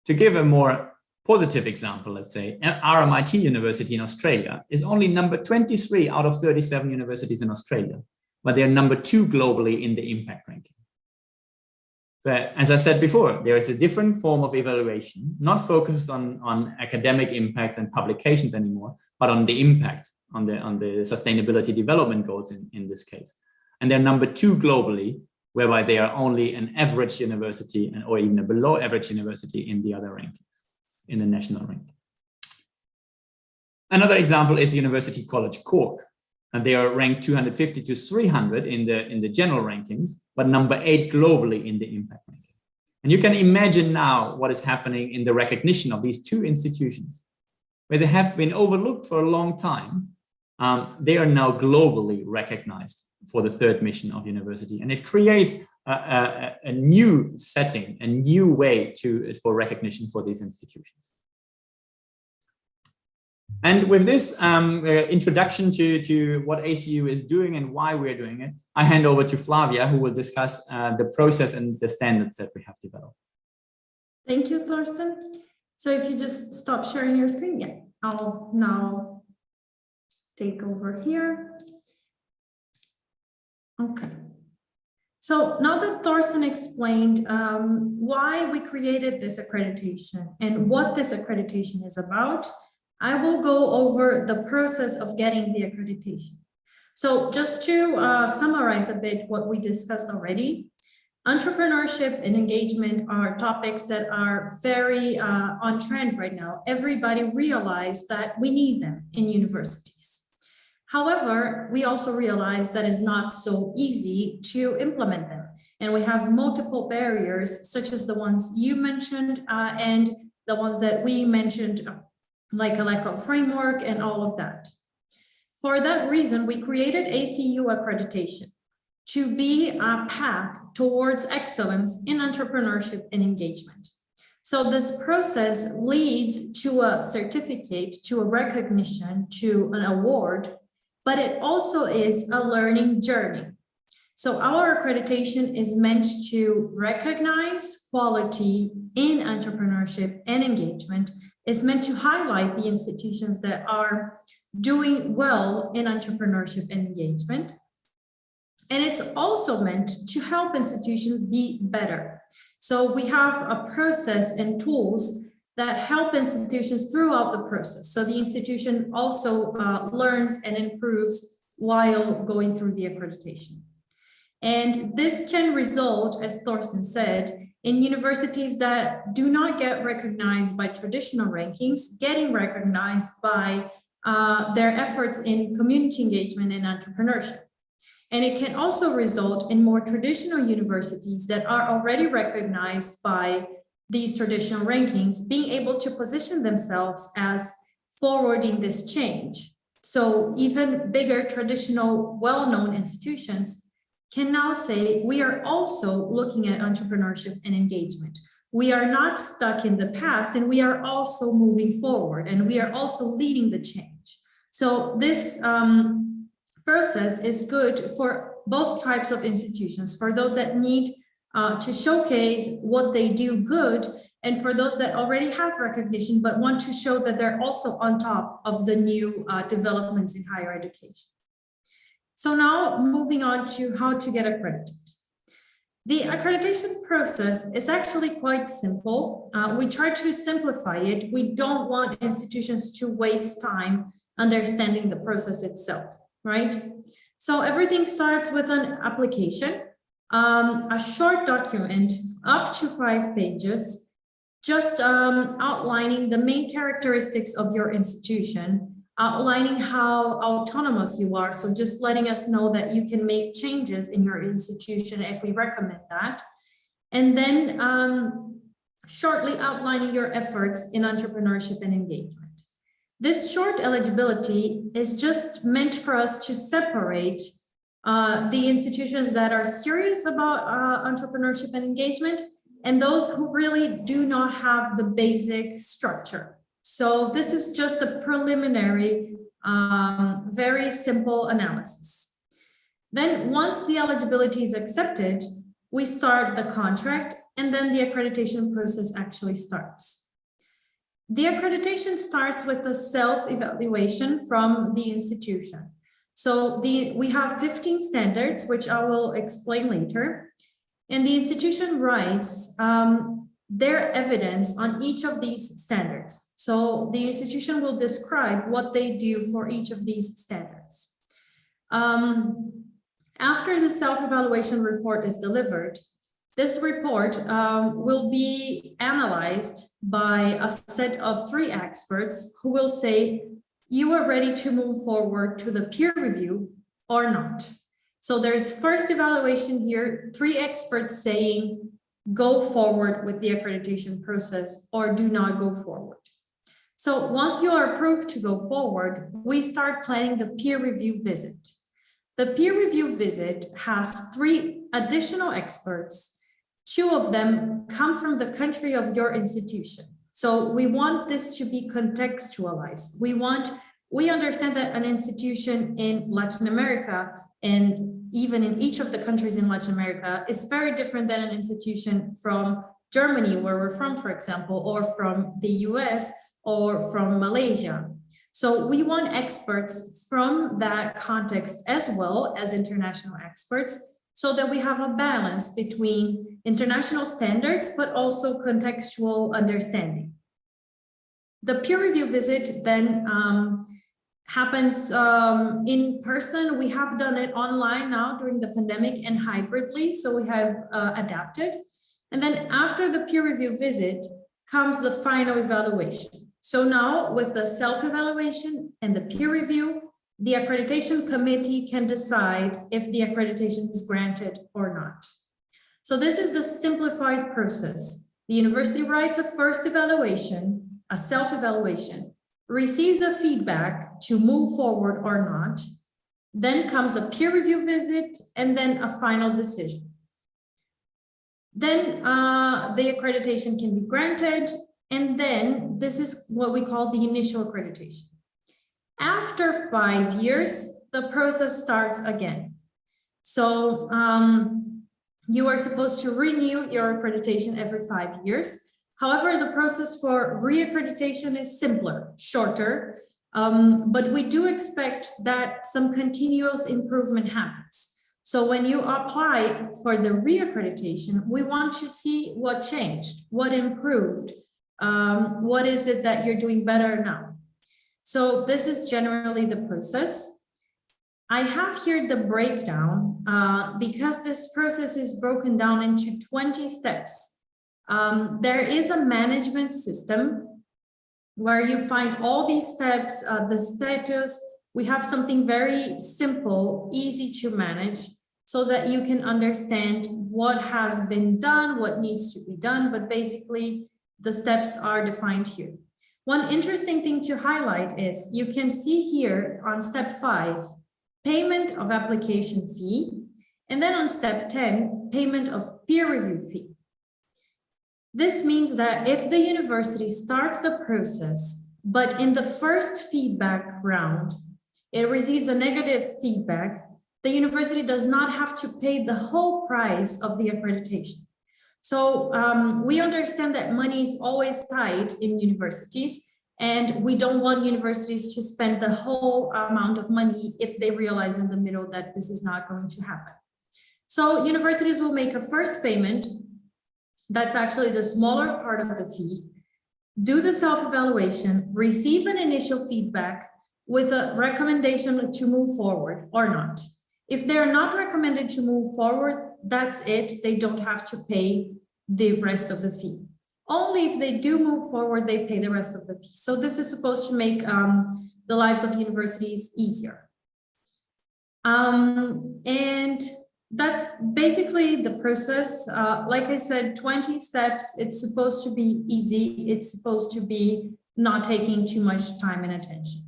To give a more positive example, let's say, RMIT University in Australia is only number 23 out of 37 universities in Australia, but they're number 2 globally in the impact ranking. So as I said before, there is a different form of evaluation, not focused on academic impacts and publications anymore, but on the impact, on the sustainability development goals in this case. And they're number 2 globally, whereby they are only an average university or even a below average university in the other rankings, in the national ranking. Another example is the University College Cork. And they are ranked 250 to 300 in the general rankings, but number 8 globally in the impact ranking. And you can imagine now what is happening in the recognition of these 2 institutions, where they have been overlooked for a long time. They are now globally recognized for the third mission of university. And it creates a new setting, a new way for recognition for these institutions. And with this introduction to what ACU is doing and why we're doing it, I hand over to Flavia, who will discuss the process and the standards that we have developed. Thank you, Thorsten. So if you just stop sharing your screen, yeah, I'll now take over here. Okay. So now that Thorsten explained why we created this accreditation and what this accreditation is about, I will go over the process of getting the accreditation. So just to summarize a bit what we discussed already, entrepreneurship and engagement are topics that are very on trend right now. Everybody realized that we need them in universities. However, we also realize that it's not so easy to implement them. And we have multiple barriers, such as the ones you mentioned and the ones that we mentioned, like a lack of framework and all of that. For that reason, we created Acu Accreditation to be a path towards excellence in entrepreneurship and engagement. So this process leads to a certificate, to a recognition, to an award, but it also is a learning journey. So our accreditation is meant to recognize quality in entrepreneurship and engagement. It's meant to highlight the institutions that are doing well in entrepreneurship and engagement. And it's also meant to help institutions be better. So we have a process and tools that help institutions throughout the process. So the institution also learns and improves while going through the accreditation. And this can result, as Thorsten said, in universities that do not get recognized by traditional rankings, getting recognized by their efforts in community engagement and entrepreneurship. And it can also result in more traditional universities that are already recognized by these traditional rankings being able to position themselves as forwarding this change. So even bigger traditional well-known institutions can now say, we are also looking at entrepreneurship and engagement. We are not stuck in the past, and we are also moving forward, and we are also leading the change. So this process is good for both types of institutions, for those that need to showcase what they do good, and for those that already have recognition but want to show that they're also on top of the new developments in higher education. So now moving on to how to get accredited. The accreditation process is actually quite simple. We try to simplify it. We don't want institutions to waste time understanding the process itself, right? So everything starts with an application, a short document up to 5 pages, just outlining the main characteristics of your institution, outlining how autonomous you are. So just letting us know that you can make changes in your institution if we recommend that. And then shortly outlining your efforts in entrepreneurship and engagement. This short eligibility is just meant for us to separate the institutions that are serious about entrepreneurship and engagement and those who really do not have the basic structure. So this is just a preliminary, very simple analysis. Then once the eligibility is accepted, we start the contract, and then the accreditation process actually starts. The accreditation starts with a self-evaluation from the institution. So we have 15 standards, which I will explain later. And the institution writes their evidence on each of these standards. So the institution will describe what they do for each of these standards. After the self-evaluation report is delivered, this report will be analyzed by a set of 3 experts who will say, you are ready to move forward to the peer review or not. So there's first evaluation here, 3 experts saying, go forward with the accreditation process or do not go forward. So once you are approved to go forward, we start planning the peer review visit. The peer review visit has 3 additional experts. 2 of them come from the country of your institution. So we want this to be contextualized. We understand that an institution in Latin America, and even in each of the countries in Latin America, is very different than an institution from Germany, where we're from, for example, or from the US, or from Malaysia. So we want experts from that context as well as international experts so that we have a balance between international standards, but also contextual understanding. The peer review visit then happens in person. We have done it online now during the pandemic and hybridly, so we have adapted. And then after the peer review visit comes the final evaluation. So now with the self-evaluation and the peer review, the accreditation committee can decide if the accreditation is granted or not. So this is the simplified process. The university writes a first evaluation, a self-evaluation, receives a feedback to move forward or not, then comes a peer review visit, and then a final decision. Then the accreditation can be granted, and then this is what we call the initial accreditation. After 5 years, the process starts again. So you are supposed to renew your accreditation every 5 years. However, the process for re-accreditation is simpler, shorter, but we do expect that some continuous improvement happens. So when you apply for the re-accreditation, we want to see what changed, what improved, what is it that you're doing better now. So this is generally the process. I have here the breakdown because this process is broken down into 20 steps. There is a management system where you find all these steps, the status. We have something very simple, easy to manage, so that you can understand what has been done, what needs to be done, but basically the steps are defined here. One interesting thing to highlight is you can see here on step 5, payment of application fee, and then on step 10, payment of peer review fee. This means that if the university starts the process, but in the first feedback round, it receives a negative feedback, the university does not have to pay the whole price of the accreditation. So we understand that money is always tight in universities, and we don't want universities to spend the whole amount of money if they realize in the middle that this is not going to happen. So universities will make a first payment. That's actually the smaller part of the fee, do the self-evaluation, receive an initial feedback with a recommendation to move forward or not. If they're not recommended to move forward, that's it. They don't have to pay the rest of the fee. Only if they do move forward, they pay the rest of the fee. So this is supposed to make the lives of universities easier. And that's basically the process. Like I said, 20 steps. It's supposed to be easy. It's supposed to be not taking too much time and attention.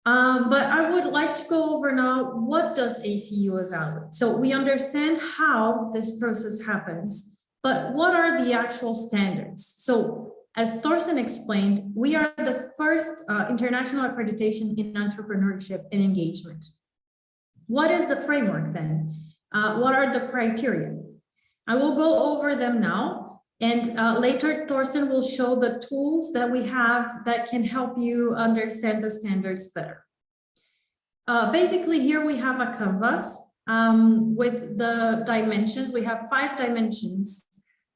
But I would like to go over now, what does ACU evaluate? So we understand how this process happens, but what are the actual standards? So as Thorsten explained, we are the first international accreditation in entrepreneurship and engagement. What is the framework then? What are the criteria? I will go over them now, and later Thorsten will show the tools that we have that can help you understand the standards better. Basically, here we have a canvas with the dimensions. We have 5 dimensions.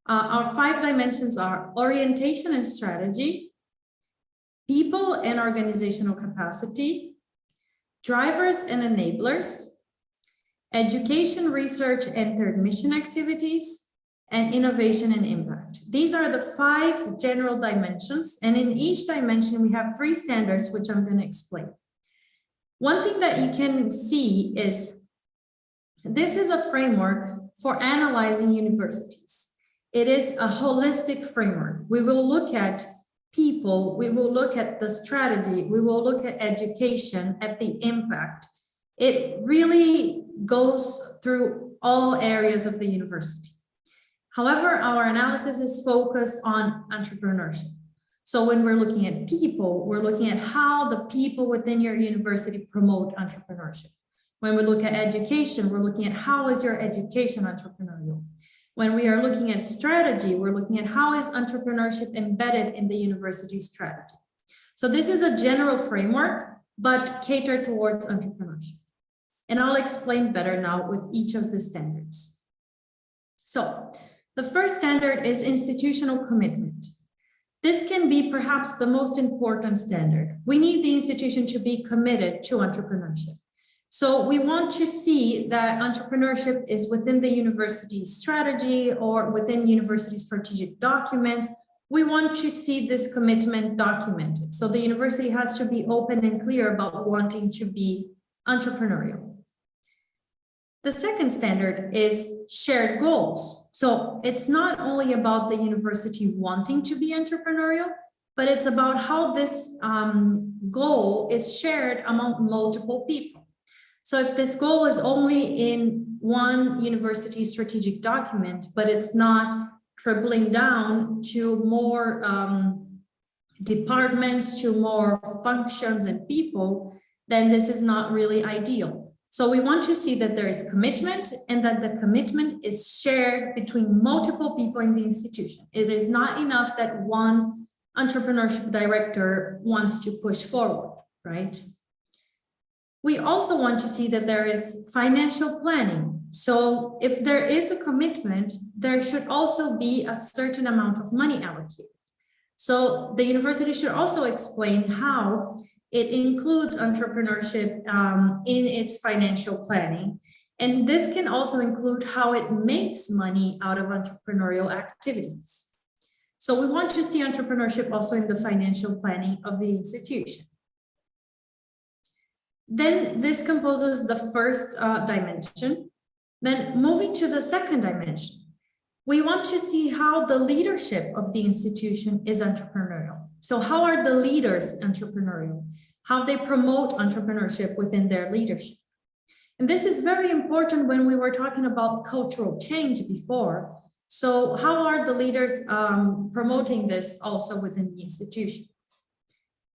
Our 5 dimensions are orientation and strategy, people and organizational capacity, drivers and enablers, education, research, and third mission activities, and innovation and impact. These are the 5 general dimensions, and in each dimension we have 3 standards, which I'm going to explain. One thing that you can see is this is a framework for analyzing universities. It is a holistic framework. We will look at people, we will look at the strategy, we will look at education, at the impact. It really goes through all areas of the university. However, our analysis is focused on entrepreneurship. So when we're looking at people, we're looking at how the people within your university promote entrepreneurship. When we look at education, we're looking at how is your education entrepreneurial. When we are looking at strategy, we're looking at how is entrepreneurship embedded in the university strategy. So this is a general framework, but catered towards entrepreneurship. And I'll explain better now with each of the standards. So the first standard is institutional commitment. This can be perhaps the most important standard. We need the institution to be committed to entrepreneurship. So we want to see that entrepreneurship is within the university strategy or within university strategic documents. We want to see this commitment documented. So the university has to be open and clear about wanting to be entrepreneurial. The second standard is shared goals. So it's not only about the university wanting to be entrepreneurial, but it's about how this goal is shared among multiple people. So if this goal is only in one university strategic document, but it's not trickling down to more departments, to more functions and people, then this is not really ideal. So we want to see that there is commitment and that the commitment is shared between multiple people in the institution. It is not enough that one entrepreneurship director wants to push forward, right? We also want to see that there is financial planning. So if there is a commitment, there should also be a certain amount of money allocated. So the university should also explain how it includes entrepreneurship in its financial planning. And this can also include how it makes money out of entrepreneurial activities. So we want to see entrepreneurship also in the financial planning of the institution. Then this composes the first dimension. Then moving to the second dimension, we want to see how the leadership of the institution is entrepreneurial. So how are the leaders entrepreneurial? How they promote entrepreneurship within their leadership. And this is very important when we were talking about cultural change before. So how are the leaders promoting this also within the institution?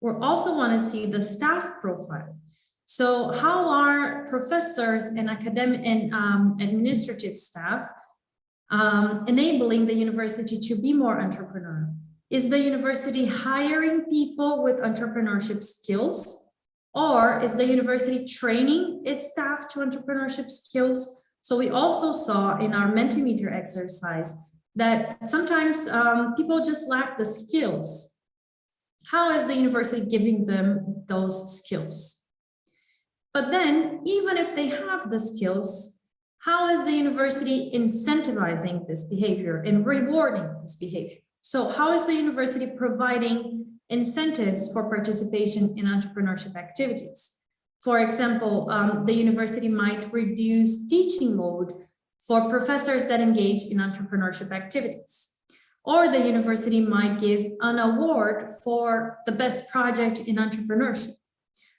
We also want to see the staff profile. So how are professors and academic and administrative staff enabling the university to be more entrepreneurial? Is the university hiring people with entrepreneurship skills, or is the university training its staff to entrepreneurship skills? So we also saw in our Mentimeter exercise that sometimes people just lack the skills. How is the university giving them those skills? But then, even if they have the skills, how is the university incentivizing this behavior and rewarding this behavior? So how is the university providing incentives for participation in entrepreneurship activities? For example, the university might reduce teaching load for professors that engage in entrepreneurship activities. Or the university might give an award for the best project in entrepreneurship.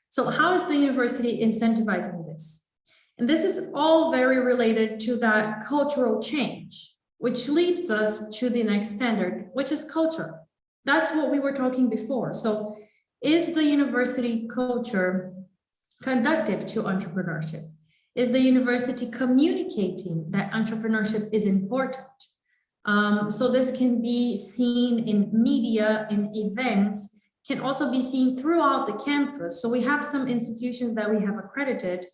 So how is the university incentivizing this? And this is all very related to that cultural change, which leads us to the next standard, which is culture. That's what we were talking before. So is the university culture conducive to entrepreneurship? Is the university communicating that entrepreneurship is important? So this can be seen in media, in events, can also be seen throughout the campus. So we have some institutions that we have accredited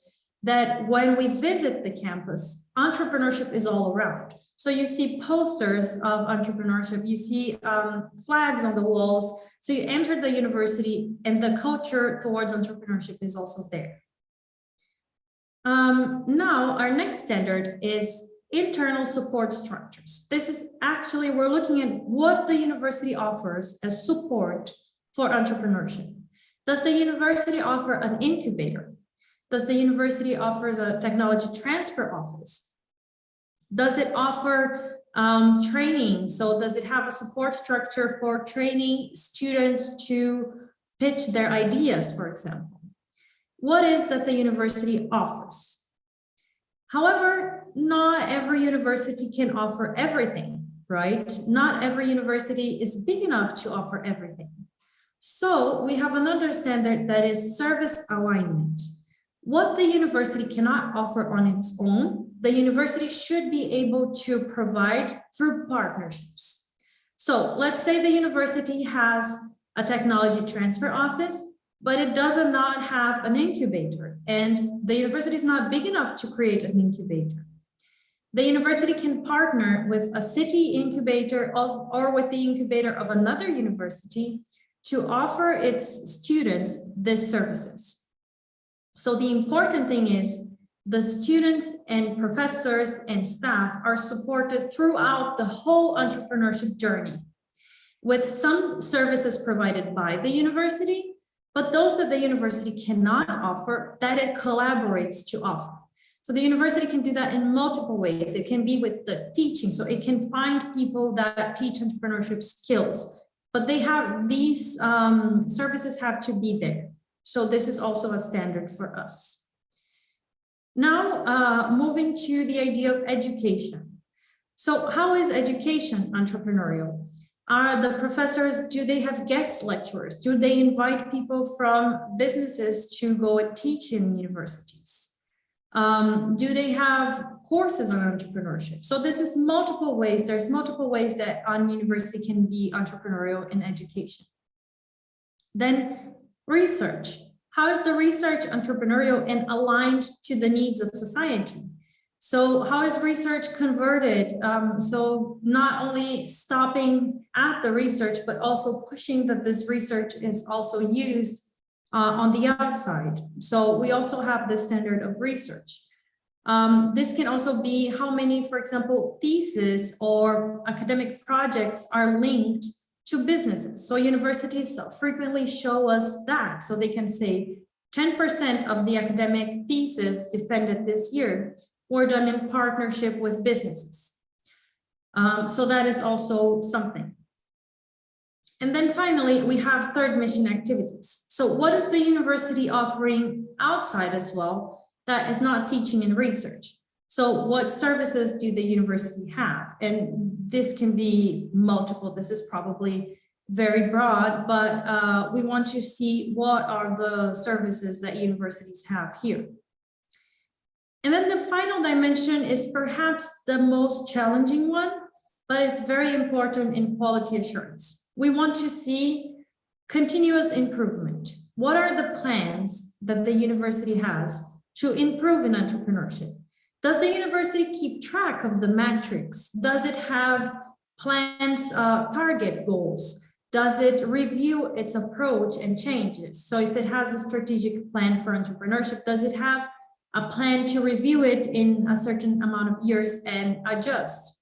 that when we visit the campus, entrepreneurship is all around. So you see posters of entrepreneurship, you see flags on the walls. So you enter the university and the culture towards entrepreneurship is also there. Now, our next standard is internal support structures. This is actually, we're looking at what the university offers as support for entrepreneurship. Does the university offer an incubator? Does the university offer a technology transfer office? Does it offer training? So does it have a support structure for training students to pitch their ideas, for example? What is that the university offers? However, not every university can offer everything, right? Not every university is big enough to offer everything. So we have another standard that is service alignment. What the university cannot offer on its own, the university should be able to provide through partnerships. So let's say the university has a technology transfer office, but it does not have an incubator, and the university is not big enough to create an incubator. The university can partner with a city incubator or with the incubator of another university to offer its students these services. So the important thing is the students and professors and staff are supported throughout the whole entrepreneurship journey, with some services provided by the university, but those that the university cannot offer, that it collaborates to offer. So the university can do that in multiple ways. It can be with the teaching, so it can find people that teach entrepreneurship skills, but they have these services have to be there. So this is also a standard for us. Now, moving to the idea of education. So how is education entrepreneurial? Are the professors, do they have guest lecturers? Do they invite people from businesses to go and teach in universities? Do they have courses on entrepreneurship? So this is multiple ways. There's multiple ways that a university can be entrepreneurial in education. Then research. How is the research entrepreneurial and aligned to the needs of society? So how is research converted? So not only stopping at the research, but also pushing that this research is also used on the outside. So we also have this standard of research. This can also be how many, for example, theses or academic projects are linked to businesses. So universities frequently show us that. So they can say 10% of the academic thesis defended this year were done in partnership with businesses. So that is also something. And then finally, we have third mission activities. So what is the university offering outside as well that is not teaching and research? So what services do the university have? And this can be multiple. This is probably very broad, but we want to see what are the services that universities have here. And then the final dimension is perhaps the most challenging one, but it's very important in quality assurance. We want to see continuous improvement. What are the plans that the university has to improve in entrepreneurship? Does the university keep track of the metrics? Does it have plans, target goals? Does it review its approach and changes? So if it has a strategic plan for entrepreneurship, does it have a plan to review it in a certain amount of years and adjust?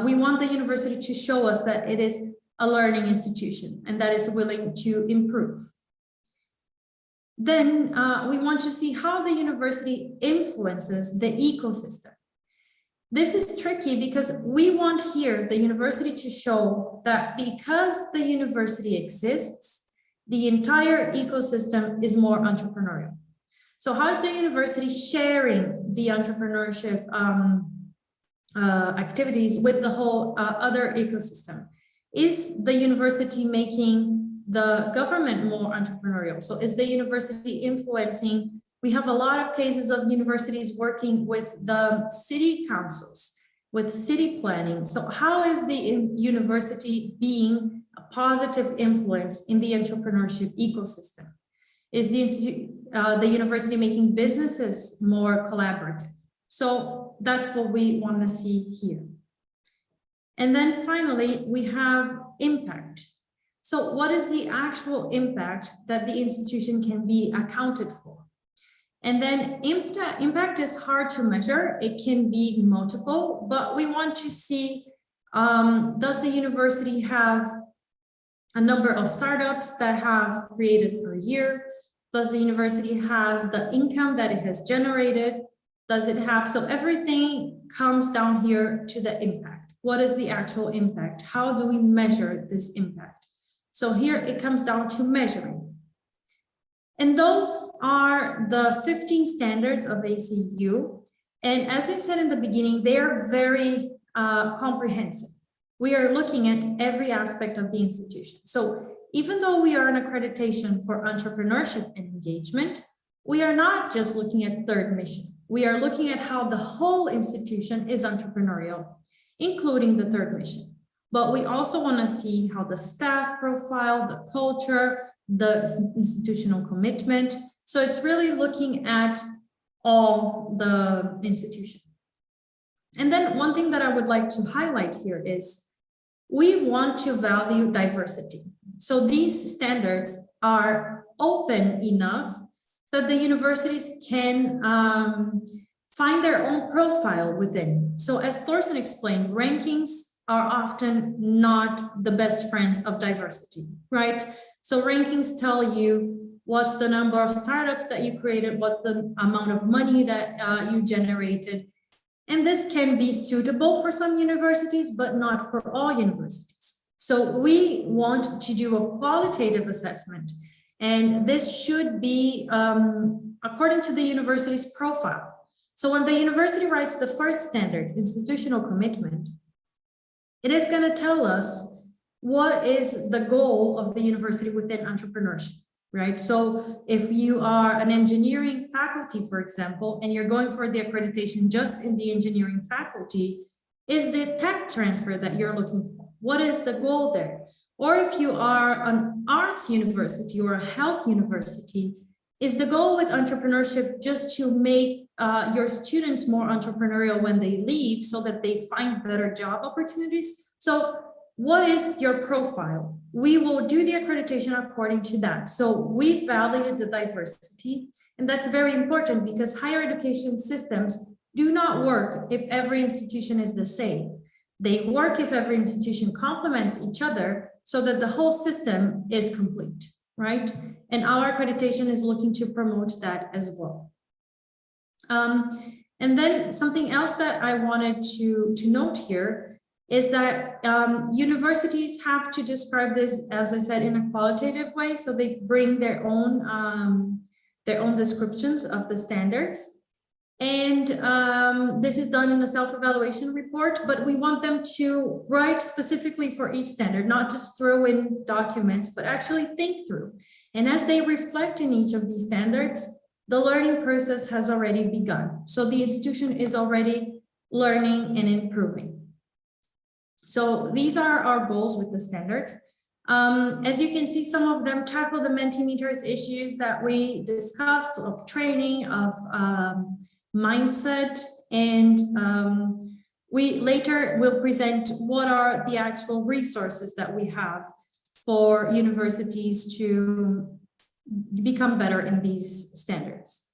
We want the university to show us that it is a learning institution and that is willing to improve. Then we want to see how the university influences the ecosystem. This is tricky because we want here the university to show that because the university exists, the entire ecosystem is more entrepreneurial. So how is the university sharing the entrepreneurship activities with the whole other ecosystem? Is the university making the government more entrepreneurial? So is the university influencing? We have a lot of cases of universities working with the city councils, with city planning. So how is the university being a positive influence in the entrepreneurship ecosystem? Is the university making businesses more collaborative? So that's what we want to see here. And then finally, we have impact. So what is the actual impact that the institution can be accounted for? And then impact is hard to measure. It can be multiple, but we want to see, does the university have a number of startups that have created per year? Does the university have the income that it has generated? Does it have, so everything comes down here to the impact. What is the actual impact? How do we measure this impact? So here it comes down to measuring. And those are the 15 standards of ACU. And as I said in the beginning, they are very comprehensive. We are looking at every aspect of the institution. So even though we are an accreditation for entrepreneurship and engagement, we are not just looking at third mission. We are looking at how the whole institution is entrepreneurial, including the third mission. but we also want to see how the staff profile, the culture, the institutional commitment. So it's really looking at all the institution. And then one thing that I would like to highlight here is we want to value diversity. So these standards are open enough that the universities can find their own profile within. So as Thorsten explained, rankings are often not the best friends of diversity, right? So rankings tell you what's the number of startups that you created, what's the amount of money that you generated. And this can be suitable for some universities, but not for all universities. So we want to do a qualitative assessment, and this should be according to the university's profile. So when the university writes the first standard, institutional commitment, it is going to tell us what is the goal of the university within entrepreneurship, right? So if you are an engineering faculty, for example, and you're going for the accreditation just in the engineering faculty, is the tech transfer that you're looking for? What is the goal there? Or if you are an arts university or a health university, is the goal with entrepreneurship just to make your students more entrepreneurial when they leave so that they find better job opportunities? So what is your profile? We will do the accreditation according to that. So we value the diversity, and that's very important because higher education systems do not work if every institution is the same. They work if every institution complements each other so that the whole system is complete, right? And our accreditation is looking to promote that as well. And then something else that I wanted to note here is that universities have to describe this, as I said, in a qualitative way. So they bring their own descriptions of the standards. And this is done in a self-evaluation report, but we want them to write specifically for each standard, not just throw in documents, but actually think through. And as they reflect in each of these standards, the learning process has already begun. So the institution is already learning and improving. So these are our goals with the standards. As you can see, some of them tackle the Mentimeters issues that we discussed of training, of mindset, and we later will present what are the actual resources that we have for universities to become better in these standards.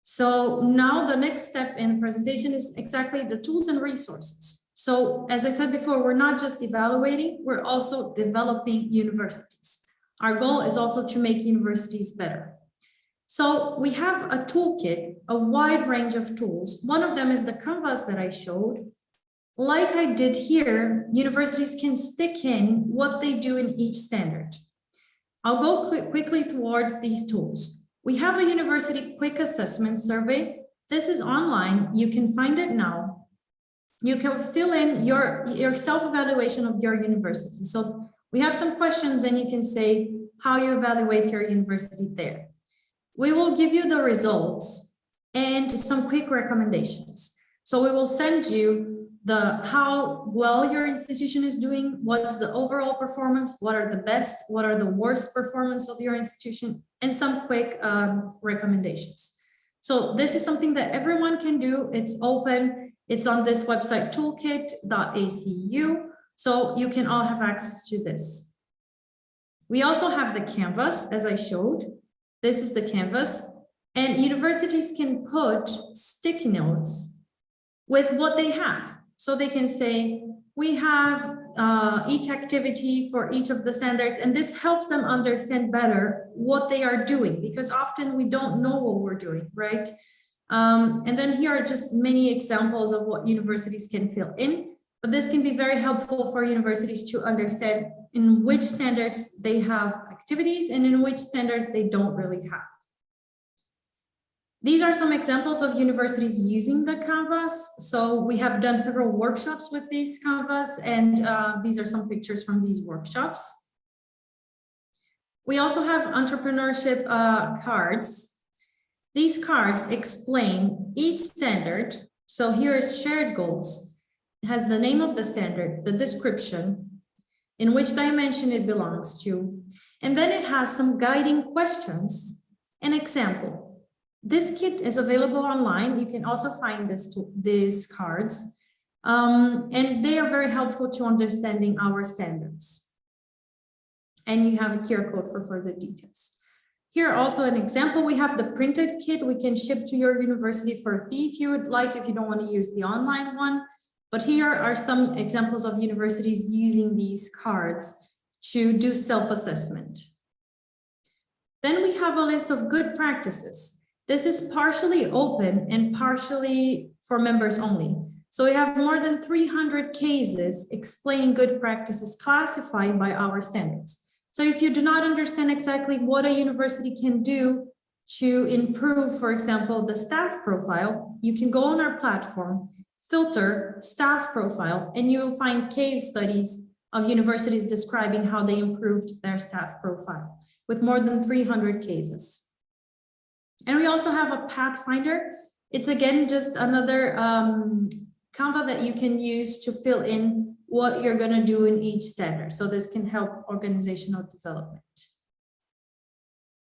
So now the next step in the presentation is exactly the tools and resources. So as I said before, we're not just evaluating, we're also developing universities. Our goal is also to make universities better. So we have a toolkit, a wide range of tools. One of them is the canvas that I showed. Like I did here, universities can stick in what they do in each standard. I'll go quickly towards these tools. We have a university quick assessment survey. This is online. You can find it now. You can fill in your self-evaluation of your university. So we have some questions and you can say how you evaluate your university there. We will give you the results and some quick recommendations. So we will send you how well your institution is doing, what's the overall performance, what are the best, what are the worst performance of your institution, and some quick recommendations. So this is something that everyone can do. It's open. It's on this website, toolkit.acu. So you can all have access to this. We also have the canvas, as I showed. This is the canvas, and universities can put sticky notes with what they have. So they can say, we have each activity for each of the standards, and this helps them understand better what they are doing, because often we don't know what we're doing, right? And then here are just many examples of what universities can fill in, but this can be very helpful for universities to understand in which standards they have activities and in which standards they don't really have. These are some examples of universities using the canvas. So we have done several workshops with these canvas, and these are some pictures from these workshops. We also have entrepreneurship cards. These cards explain each standard. So here is shared goals. has the name of the standard, the description, in which dimension it belongs to, and then it has some guiding questions. An example. This kit is available online. You can also find these cards, and they are very helpful to understanding our standards. And you have a QR code for further details. Here also an example, we have the printed kit we can ship to your university for a fee if you would like, if you don't want to use the online one. But here are some examples of universities using these cards to do self-assessment. Then we have a list of good practices. This is partially open and partially for members only. So we have more than 300 cases explaining good practices classified by our standards. So if you do not understand exactly what a university can do to improve, for example, the staff profile, you can go on our platform, filter staff profile, and you will find case studies of universities describing how they improved their staff profile with more than 300 cases. And we also have a pathfinder. It's again just another Canva that you can use to fill in what you're going to do in each standard. So this can help organizational development.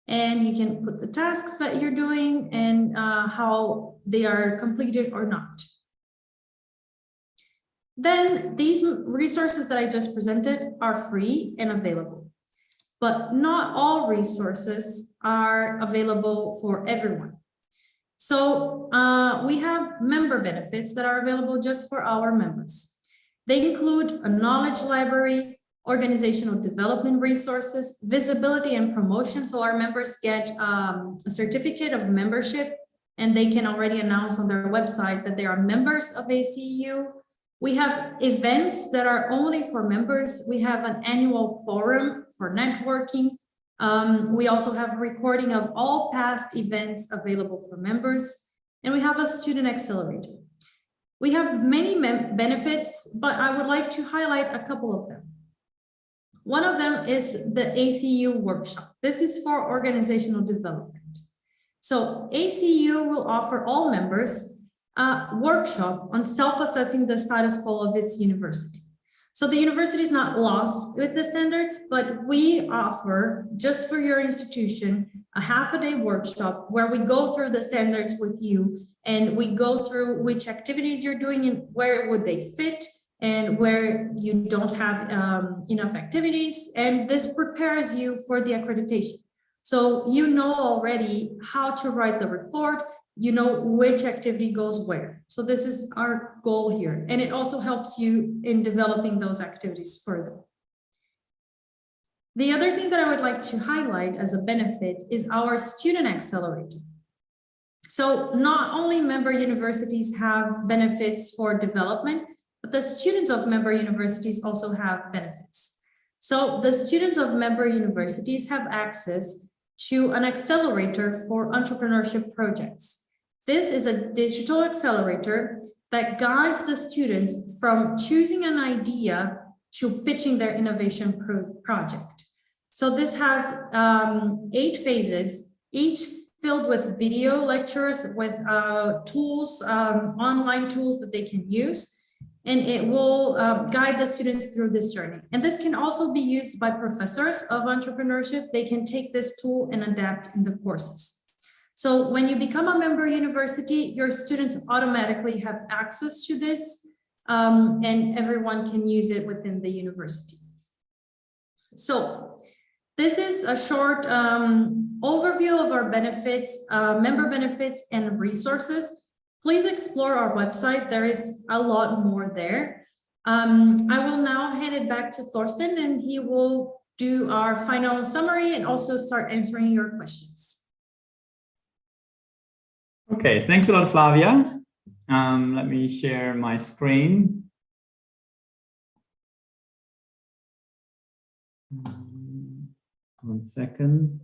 And you can put the tasks that you're doing and how they are completed or not. Then these resources that I just presented are free and available, but not all resources are available for everyone. So we have member benefits that are available just for our members. They include a knowledge library, organizational development resources, visibility and promotion. So our members get a certificate of membership and they can already announce on their website that they are members of ACU. We have events that are only for members. We have an annual forum for networking. We also have a recording of all past events available for members. And we have a student accelerator. We have many benefits, but I would like to highlight a couple of them. One of them is the ACU Workshop. This is for organizational development. So ACU will offer all members a workshop on self-assessing the status quo of its university. So the university is not lost with the standards, but we offer just for your institution a half-a-day workshop where we go through the standards with you and we go through which activities you're doing and where would they fit and where you don't have enough activities. And this prepares you for the accreditation. So you know already how to write the report, you know which activity goes where. So this is our goal here. And it also helps you in developing those activities further. The other thing that I would like to highlight as a benefit is our student accelerator. So not only member universities have benefits for development, but the students of member universities also have benefits. So the students of member universities have access to an accelerator for entrepreneurship projects. This is a digital accelerator that guides the students from choosing an idea to pitching their innovation project. So this has 8 phases, each filled with video lectures, with tools, online tools that they can use, and it will guide the students through this journey. And this can also be used by professors of entrepreneurship. They can take this tool and adapt in the courses. So when you become a member university, your students automatically have access to this, and everyone can use it within the university. So this is a short overview of our benefits, member benefits and resources. Please explore our website. There is a lot more there. I will now hand it back to Thorsten and he will do our final summary and also start answering your questions. Okay, thanks a lot, Flavia. Let me share my screen. One second.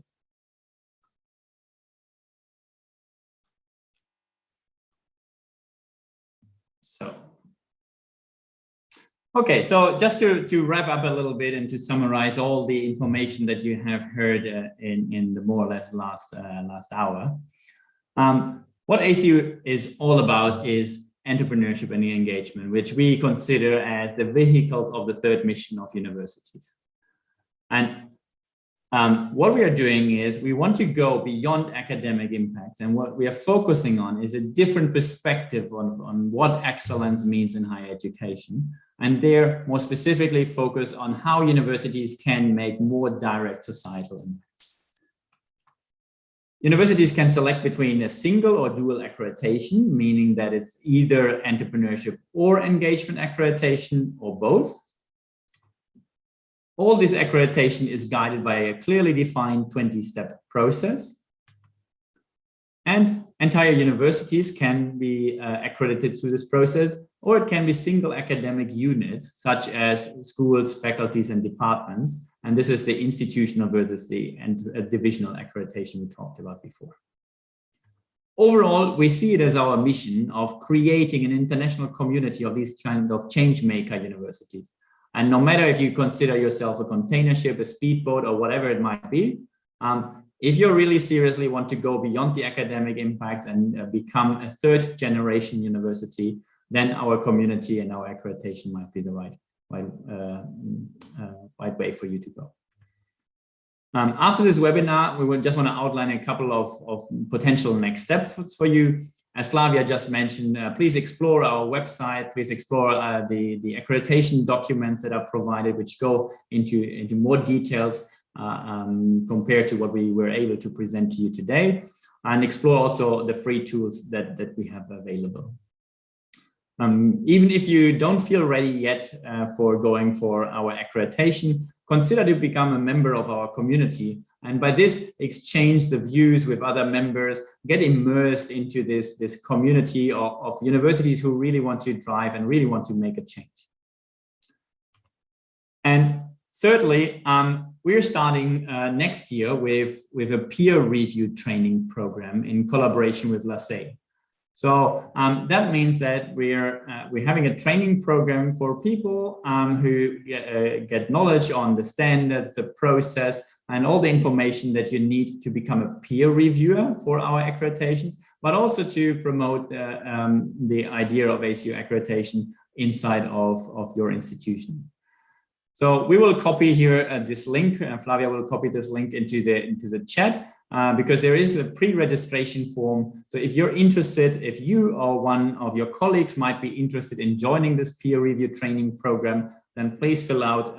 Okay, so just to wrap up a little bit and to summarize all the information that you have heard in the more or less last hour. What ACU is all about is entrepreneurship and engagement, which we consider as the vehicles of the third mission of universities. And what we are doing is we want to go beyond academic impacts, and what we are focusing on is a different perspective on what excellence means in higher education, and there more specifically focus on how universities can make more direct societal impacts. Universities can select between a single or dual accreditation, meaning that it's either entrepreneurship or engagement accreditation or both. All this accreditation is guided by a clearly defined 20-step process. And entire universities can be accredited through this process, or it can be single academic units, such as schools, faculties, and departments. And this is the institutional versus the divisional accreditation we talked about before. Overall, we see it as our mission of creating an international community of these kind of change maker universities. And no matter if you consider yourself a container ship, a speedboat, or whatever it might be, if you really seriously want to go beyond the academic impacts and become a third generation university, then our community and our accreditation might be the right way for you to go. After this webinar, we would just want to outline a couple of potential next steps for you. As Flavia just mentioned, please explore our website, please explore the accreditation documents that are provided, which go into more details compared to what we were able to present to you today, and explore also the free tools that we have available. Even if you don't feel ready yet for going for our accreditation, consider to become a member of our community. And by this, exchange the views with other members, get immersed into this community of universities who really want to drive and really want to make a change. And thirdly, we're starting next year with a peer review training program in collaboration with LASSE. So that means that we're having a training program for people who get knowledge on the standards, the process, and all the information that you need to become a peer reviewer for our accreditations, but also to promote the idea of ACU accreditation inside of your institution. So we will copy here this link. Flavia will copy this link into the chat. Because there is a pre-registration form. So if you're interested, if you or one of your colleagues might be interested in joining this peer review training program, then please fill out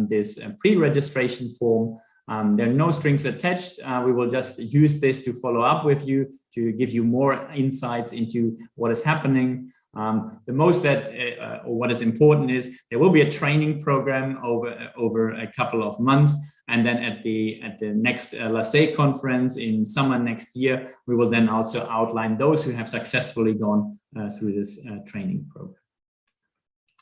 this pre-registration form. There are no strings attached. We will just use this to follow up with you, to give you more insights into what is happening. The most or what is important is there will be a training program over a couple of months, and then at the next LASSE conference in summer next year, we will then also outline those who have successfully gone through this training program.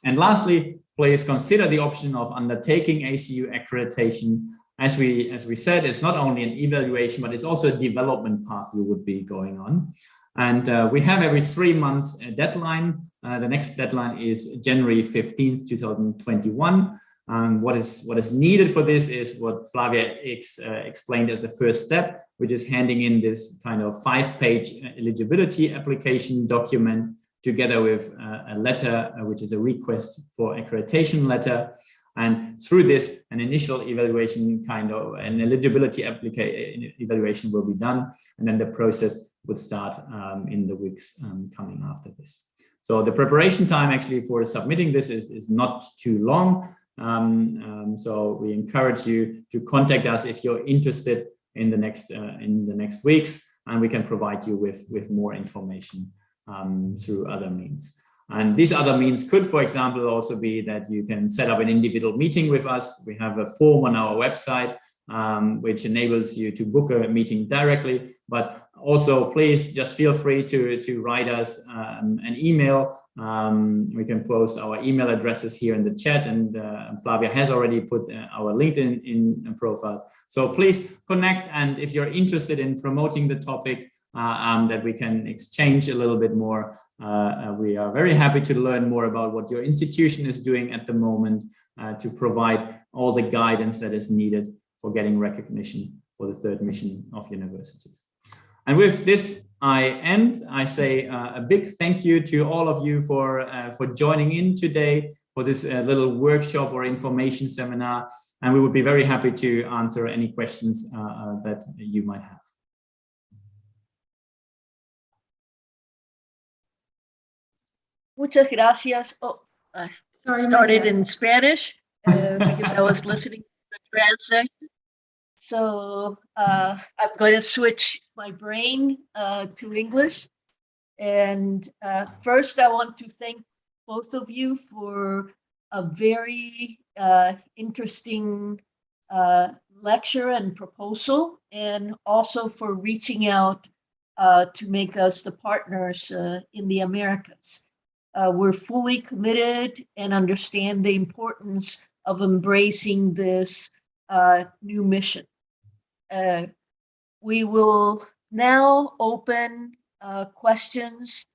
And lastly, please consider the option of undertaking ACU accreditation. As we said, it's not only an evaluation, but it's also a development path you would be going on. And we have every 3 months a deadline. The next deadline is January 15th, 2021. What is needed for this is what Flavia explained as the first step, which is handing in this kind of 5-page eligibility application document together with a letter, which is a request for accreditation letter. And through this, an initial evaluation, kind of an eligibility evaluation will be done. And then the process would start in the weeks coming after this. So the preparation time actually for submitting this is not too long. So we encourage you to contact us if you're interested in the next weeks, and we can provide you with more information through other means. And these other means could, for example, also be that you can set up an individual meeting with us. We have a form on our website, which enables you to book a meeting directly. But also, please just feel free to write us an email. We can post our email addresses here in the chat, and Flavia has already put our LinkedIn in profiles. So please connect, and if you're interested in promoting the topic, that we can exchange a little bit more. We are very happy to learn more about what your institution is doing at the moment to provide all the guidance that is needed for getting recognition for the third mission of universities. And with this, I say a big thank you to all of you for joining in today for this little workshop or information seminar. And we would be very happy to answer any questions that you might have. Muchas gracias. Oh, I started in Spanish because I was listening to the translation. So I'm going to switch my brain to English. And first, I want to thank both of you for a very interesting lecture and proposal, and also for reaching out to make us the partners in the Americas. We're fully committed and understand the importance of embracing this new mission. We will now open questions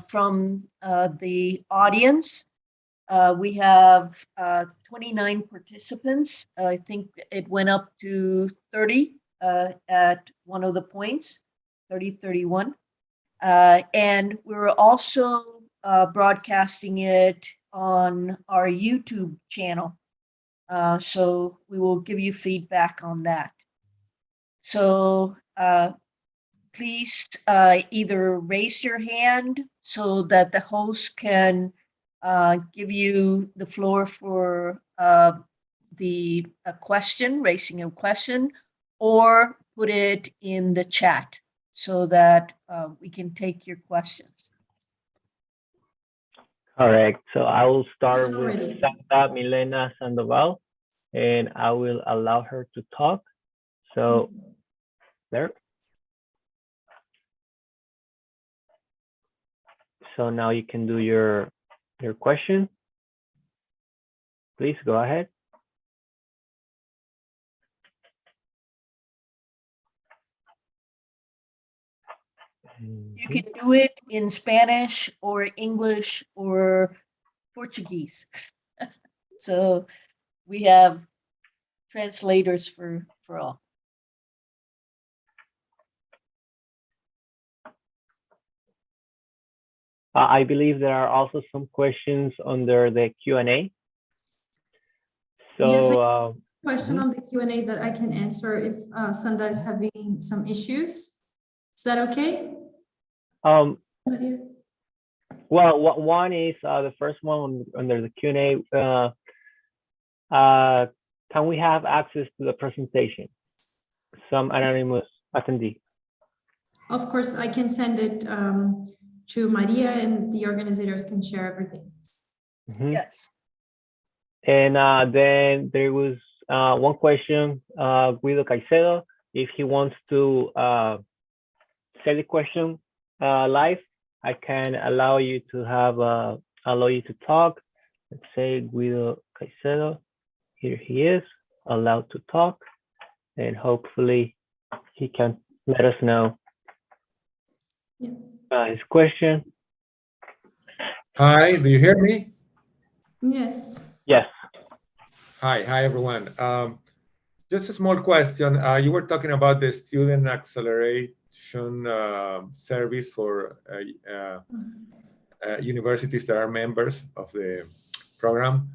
from the audience. We have 29 participants. I think it went up to 30 at one of the points, 30, 31. And we're also broadcasting it on our YouTube channel. So we will give you feedback on that. So please either raise your hand so that the host can give you the floor for the question, raising a question, or put it in the chat so that we can take your questions. Correct. So I will start with Santa Milena Sandoval, and I will allow her to talk. So there. So now you can do your question. Please go ahead. You can do it in Spanish or English or Portuguese. So we have translators for all. I believe there are also some questions under the Q&A. So, yes, I question on the Q&A that I can answer if Sanda is having some issues. Is that okay? Well, one is the first one under the Q&A. Can we have access to the presentation? Some anonymous attendee. Of course, I can send it to Maria, and the organizers can share everything. Mm-hmm. Yes. And then there was one question, Guido Caicedo, if he wants to say the question live, I can allow you to talk. Let's say Guido Caicedo, here he is, allowed to talk, and hopefully he can let us know his question. Hi, do you hear me? Yes. Yes. Hi everyone. Just a small question. You were talking about the student acceleration service for universities that are members of the program.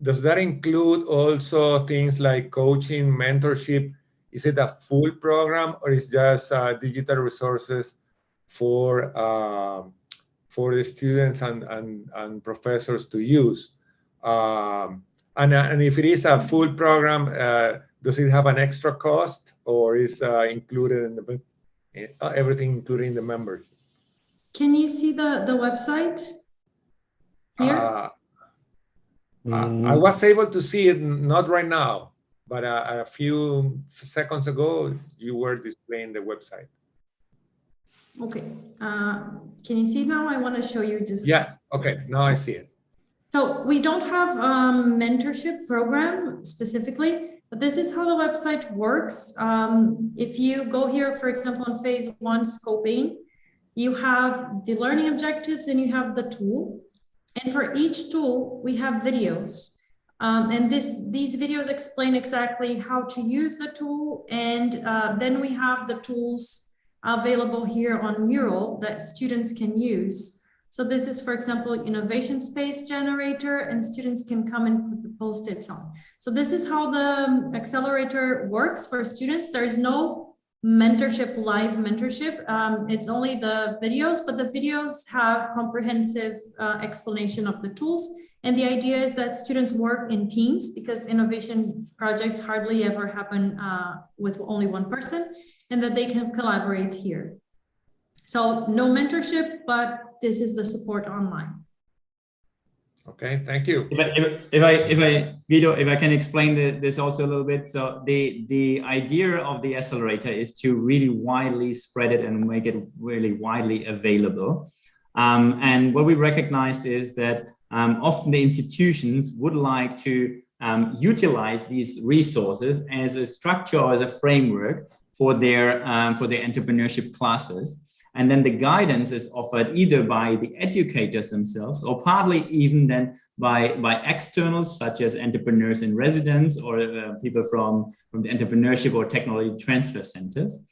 Does that include also things like coaching, mentorship? Is it a full program, or is just digital resources for the students and professors to use? And if it is a full program, does it have an extra cost, or is included in the everything included in the membership? Can you see the website here? I was able to see it, not right now, but a few seconds ago, you were displaying the website. Okay. Can you see now? I want to show you just. Yes. Okay. Now I see it. So we don't have a mentorship program specifically, but this is how the website works. If you go here, for example, on phase 1 scoping, you have the learning objectives and you have the tool. And for each tool, we have videos. And these videos explain exactly how to use the tool. And then we have the tools available here on Mural that students can use. So this is, for example, innovation space generator, and students can come and put the post-its on. So this is how the accelerator works for students. There is no mentorship, live mentorship. It's only the videos, but the videos have comprehensive explanation of the tools. And the idea is that students work in teams, because innovation projects hardly ever happen with only one person, and that they can collaborate here. So no mentorship, but this is the support online. Okay, thank you. Guido, if I can explain this also a little bit. So the idea of the accelerator is to really widely spread it and make it really widely available. And what we recognized is that often the institutions would like to utilize these resources as a structure or as a framework for their entrepreneurship classes. And then the guidance is offered either by the educators themselves, or partly even then by externals such as entrepreneurs in residence, or people from the entrepreneurship or technology transfer centers.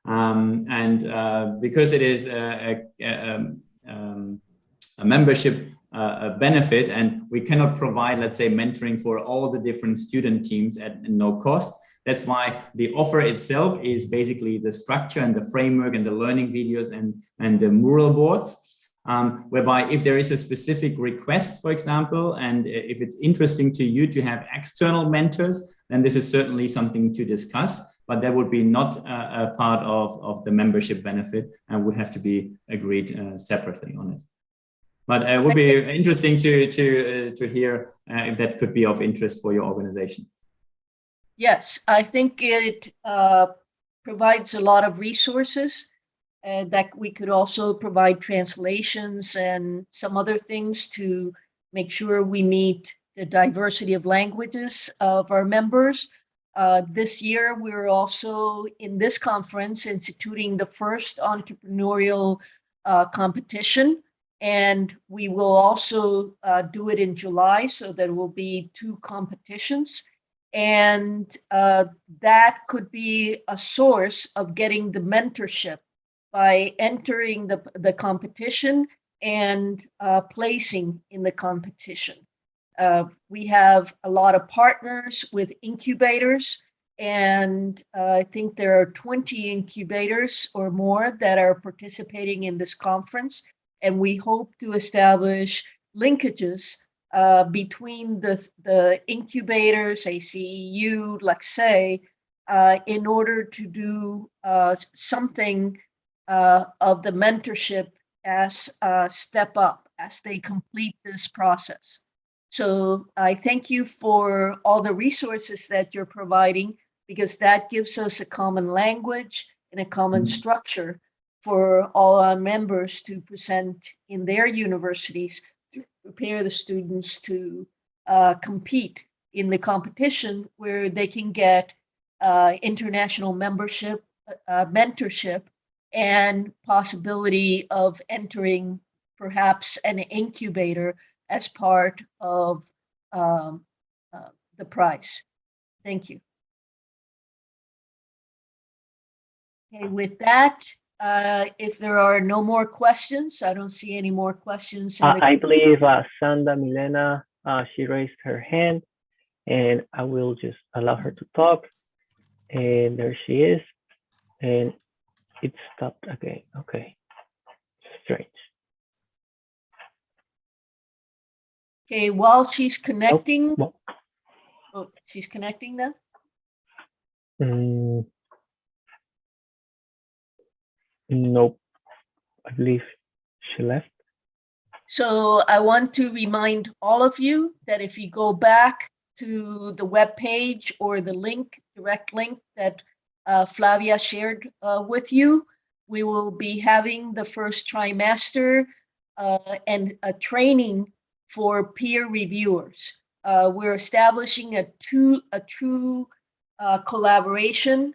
Because it is a membership benefit, and we cannot provide, let's say, mentoring for all the different student teams at no cost. That's why the offer itself is basically the structure and the framework and the learning videos and the mural boards, whereby if there is a specific request, for example, and if it's interesting to you to have external mentors, then this is certainly something to discuss, but that would be not a part of the membership benefit and would have to be agreed separately on it. But it would be interesting to hear if that could be of interest for your organization. Yes, I think it provides a lot of resources that we could also provide translations and some other things to make sure we meet the diversity of languages of our members. This year, we're also in this conference instituting the first entrepreneurial competition. And we will also do it in July, so there will be 2 competitions. And that could be a source of getting the mentorship by entering the competition and placing in the competition. We have a lot of partners with incubators, and I think there are 20 incubators or more that are participating in this conference. And we hope to establish linkages between the incubators, ACEU, Lexay, in order to do something of the mentorship as a step up as they complete this process. So I thank you for all the resources that you're providing, because that gives us a common language and a common structure for all our members to present in their universities to prepare the students to compete in the competition, where they can get international membership, mentorship, and possibility of entering perhaps an incubator as part of the prize. Thank you. Okay, with that, if there are no more questions, I don't see any more questions. I believe Sandra Milena, she raised her hand, and I will just allow her to talk. And there she is, and it stopped again. Okay, strange. Okay, while she's connecting, Nope. oh, she's connecting now. Nope, I believe she left. So I want to remind all of you that if you go back to the web page or the link, direct link that Flavia shared with you, we will be having the first trimester and a training for peer reviewers. We're establishing a true collaboration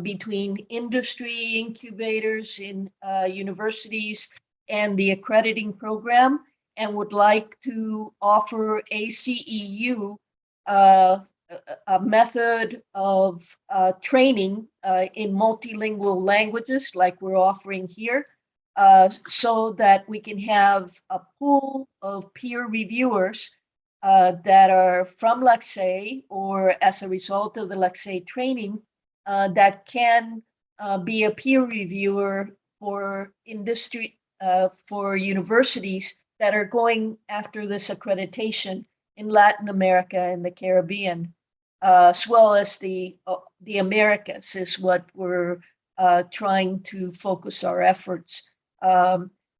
between industry incubators in universities and the accrediting program, and would like to offer ACEU a method of training in multilingual languages like we're offering here, so that we can have a pool of peer reviewers that are from LACSE or as a result of the LACSE training that can be a peer reviewer for industry, for universities that are going after this accreditation in Latin America and the Caribbean, as well as the Americas is what we're trying to focus our efforts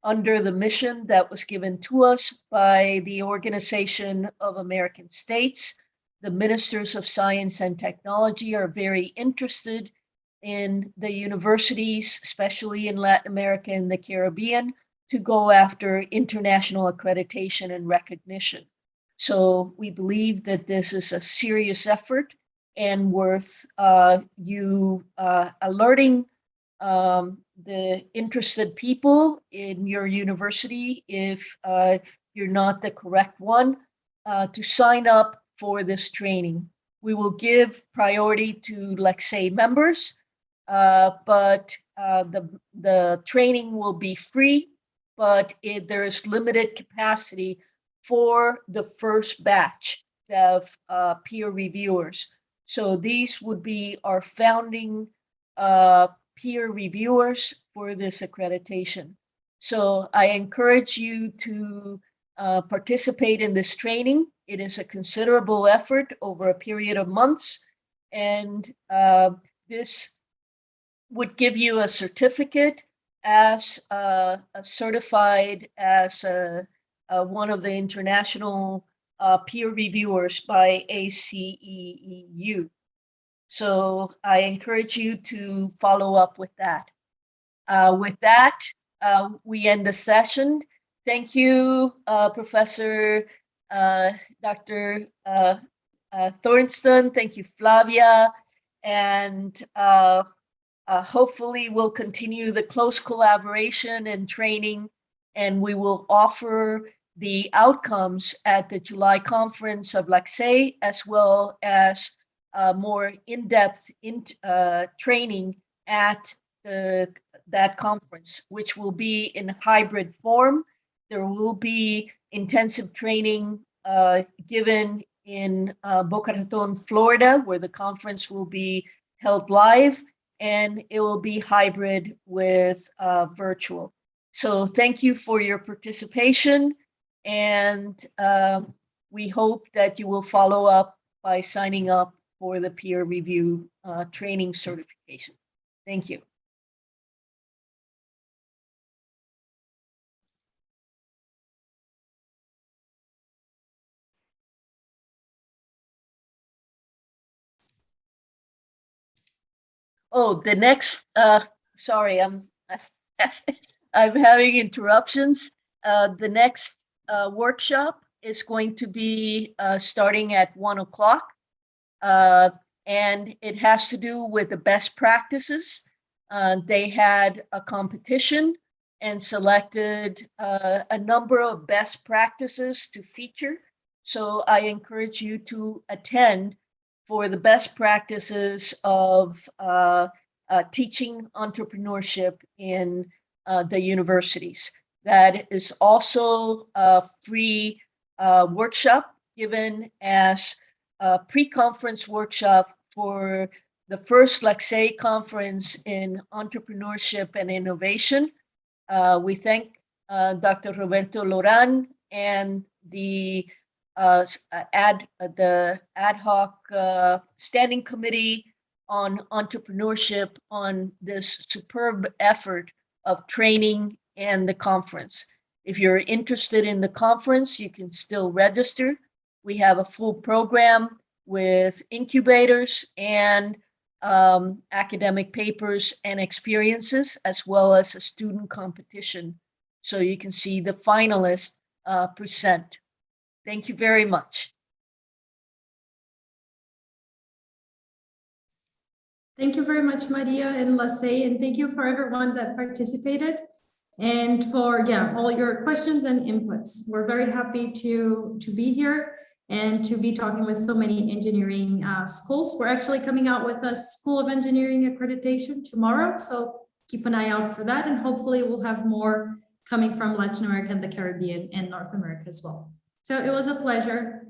under the mission that was given to us by the Organization of American States. The ministers of science and technology are very interested in the universities, especially in Latin America and the Caribbean, to go after international accreditation and recognition. So we believe that this is a serious effort and worth you alerting the interested people in your university, if you're not the correct one, to sign up for this training. We will give priority to LACSE members, but the training will be free, but there is limited capacity for the first batch of peer reviewers. So these would be our founding peer reviewers for this accreditation. So I encourage you to participate in this training. It is a considerable effort over a period of months, and this would give you a certificate as certified as one of the international peer reviewers by ACEEU. So I encourage you to follow up with that. With that, we end the session. Thank you, Professor Dr. Thornston. Thank you, Flavia. And hopefully we'll continue the close collaboration and training, and we will offer the outcomes at the July conference of LACSE, as well as more in-depth training at that conference, which will be in hybrid form. There will be intensive training given in Boca Raton, Florida, where the conference will be held live, and it will be hybrid with virtual. So thank you for your participation, and we hope that you will follow up by signing up for the peer review training certification. Thank you. Oh, the next, sorry, I'm having interruptions. The next workshop is going to be starting at 1 o'clock. And it has to do with the best practices. They had a competition and selected a number of best practices to feature. So I encourage you to attend for the best practices of teaching entrepreneurship in the universities. That is also a free workshop given as a pre-conference workshop for the first LACSE conference in entrepreneurship and innovation. We thank Dr. Roberto Loran and the ad hoc standing committee on entrepreneurship on this superb effort of training and the conference. If you're interested in the conference, you can still register. We have a full program with incubators and academic papers and experiences, as well as a student competition. So you can see the finalists present. Thank you very much. Thank you very much, Maria and LACSE, and thank you for everyone that participated and for all your questions and inputs. We're very happy to be here, and to be talking with so many engineering schools. We're actually coming out with a School of Engineering accreditation tomorrow, so keep an eye out for that, and hopefully we'll have more coming from Latin America and the Caribbean and North America as well. So it was a pleasure.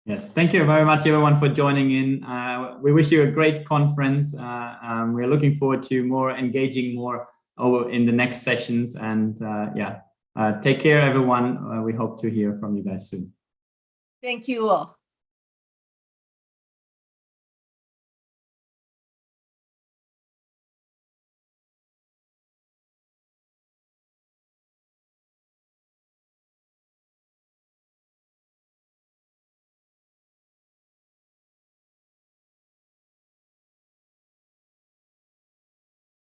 Yes, thank you very much, everyone, for joining in. We wish you a great conference. We're looking forward to more engaging more over in the next sessions. And take care, everyone. We hope to hear from you guys soon. Thank you all.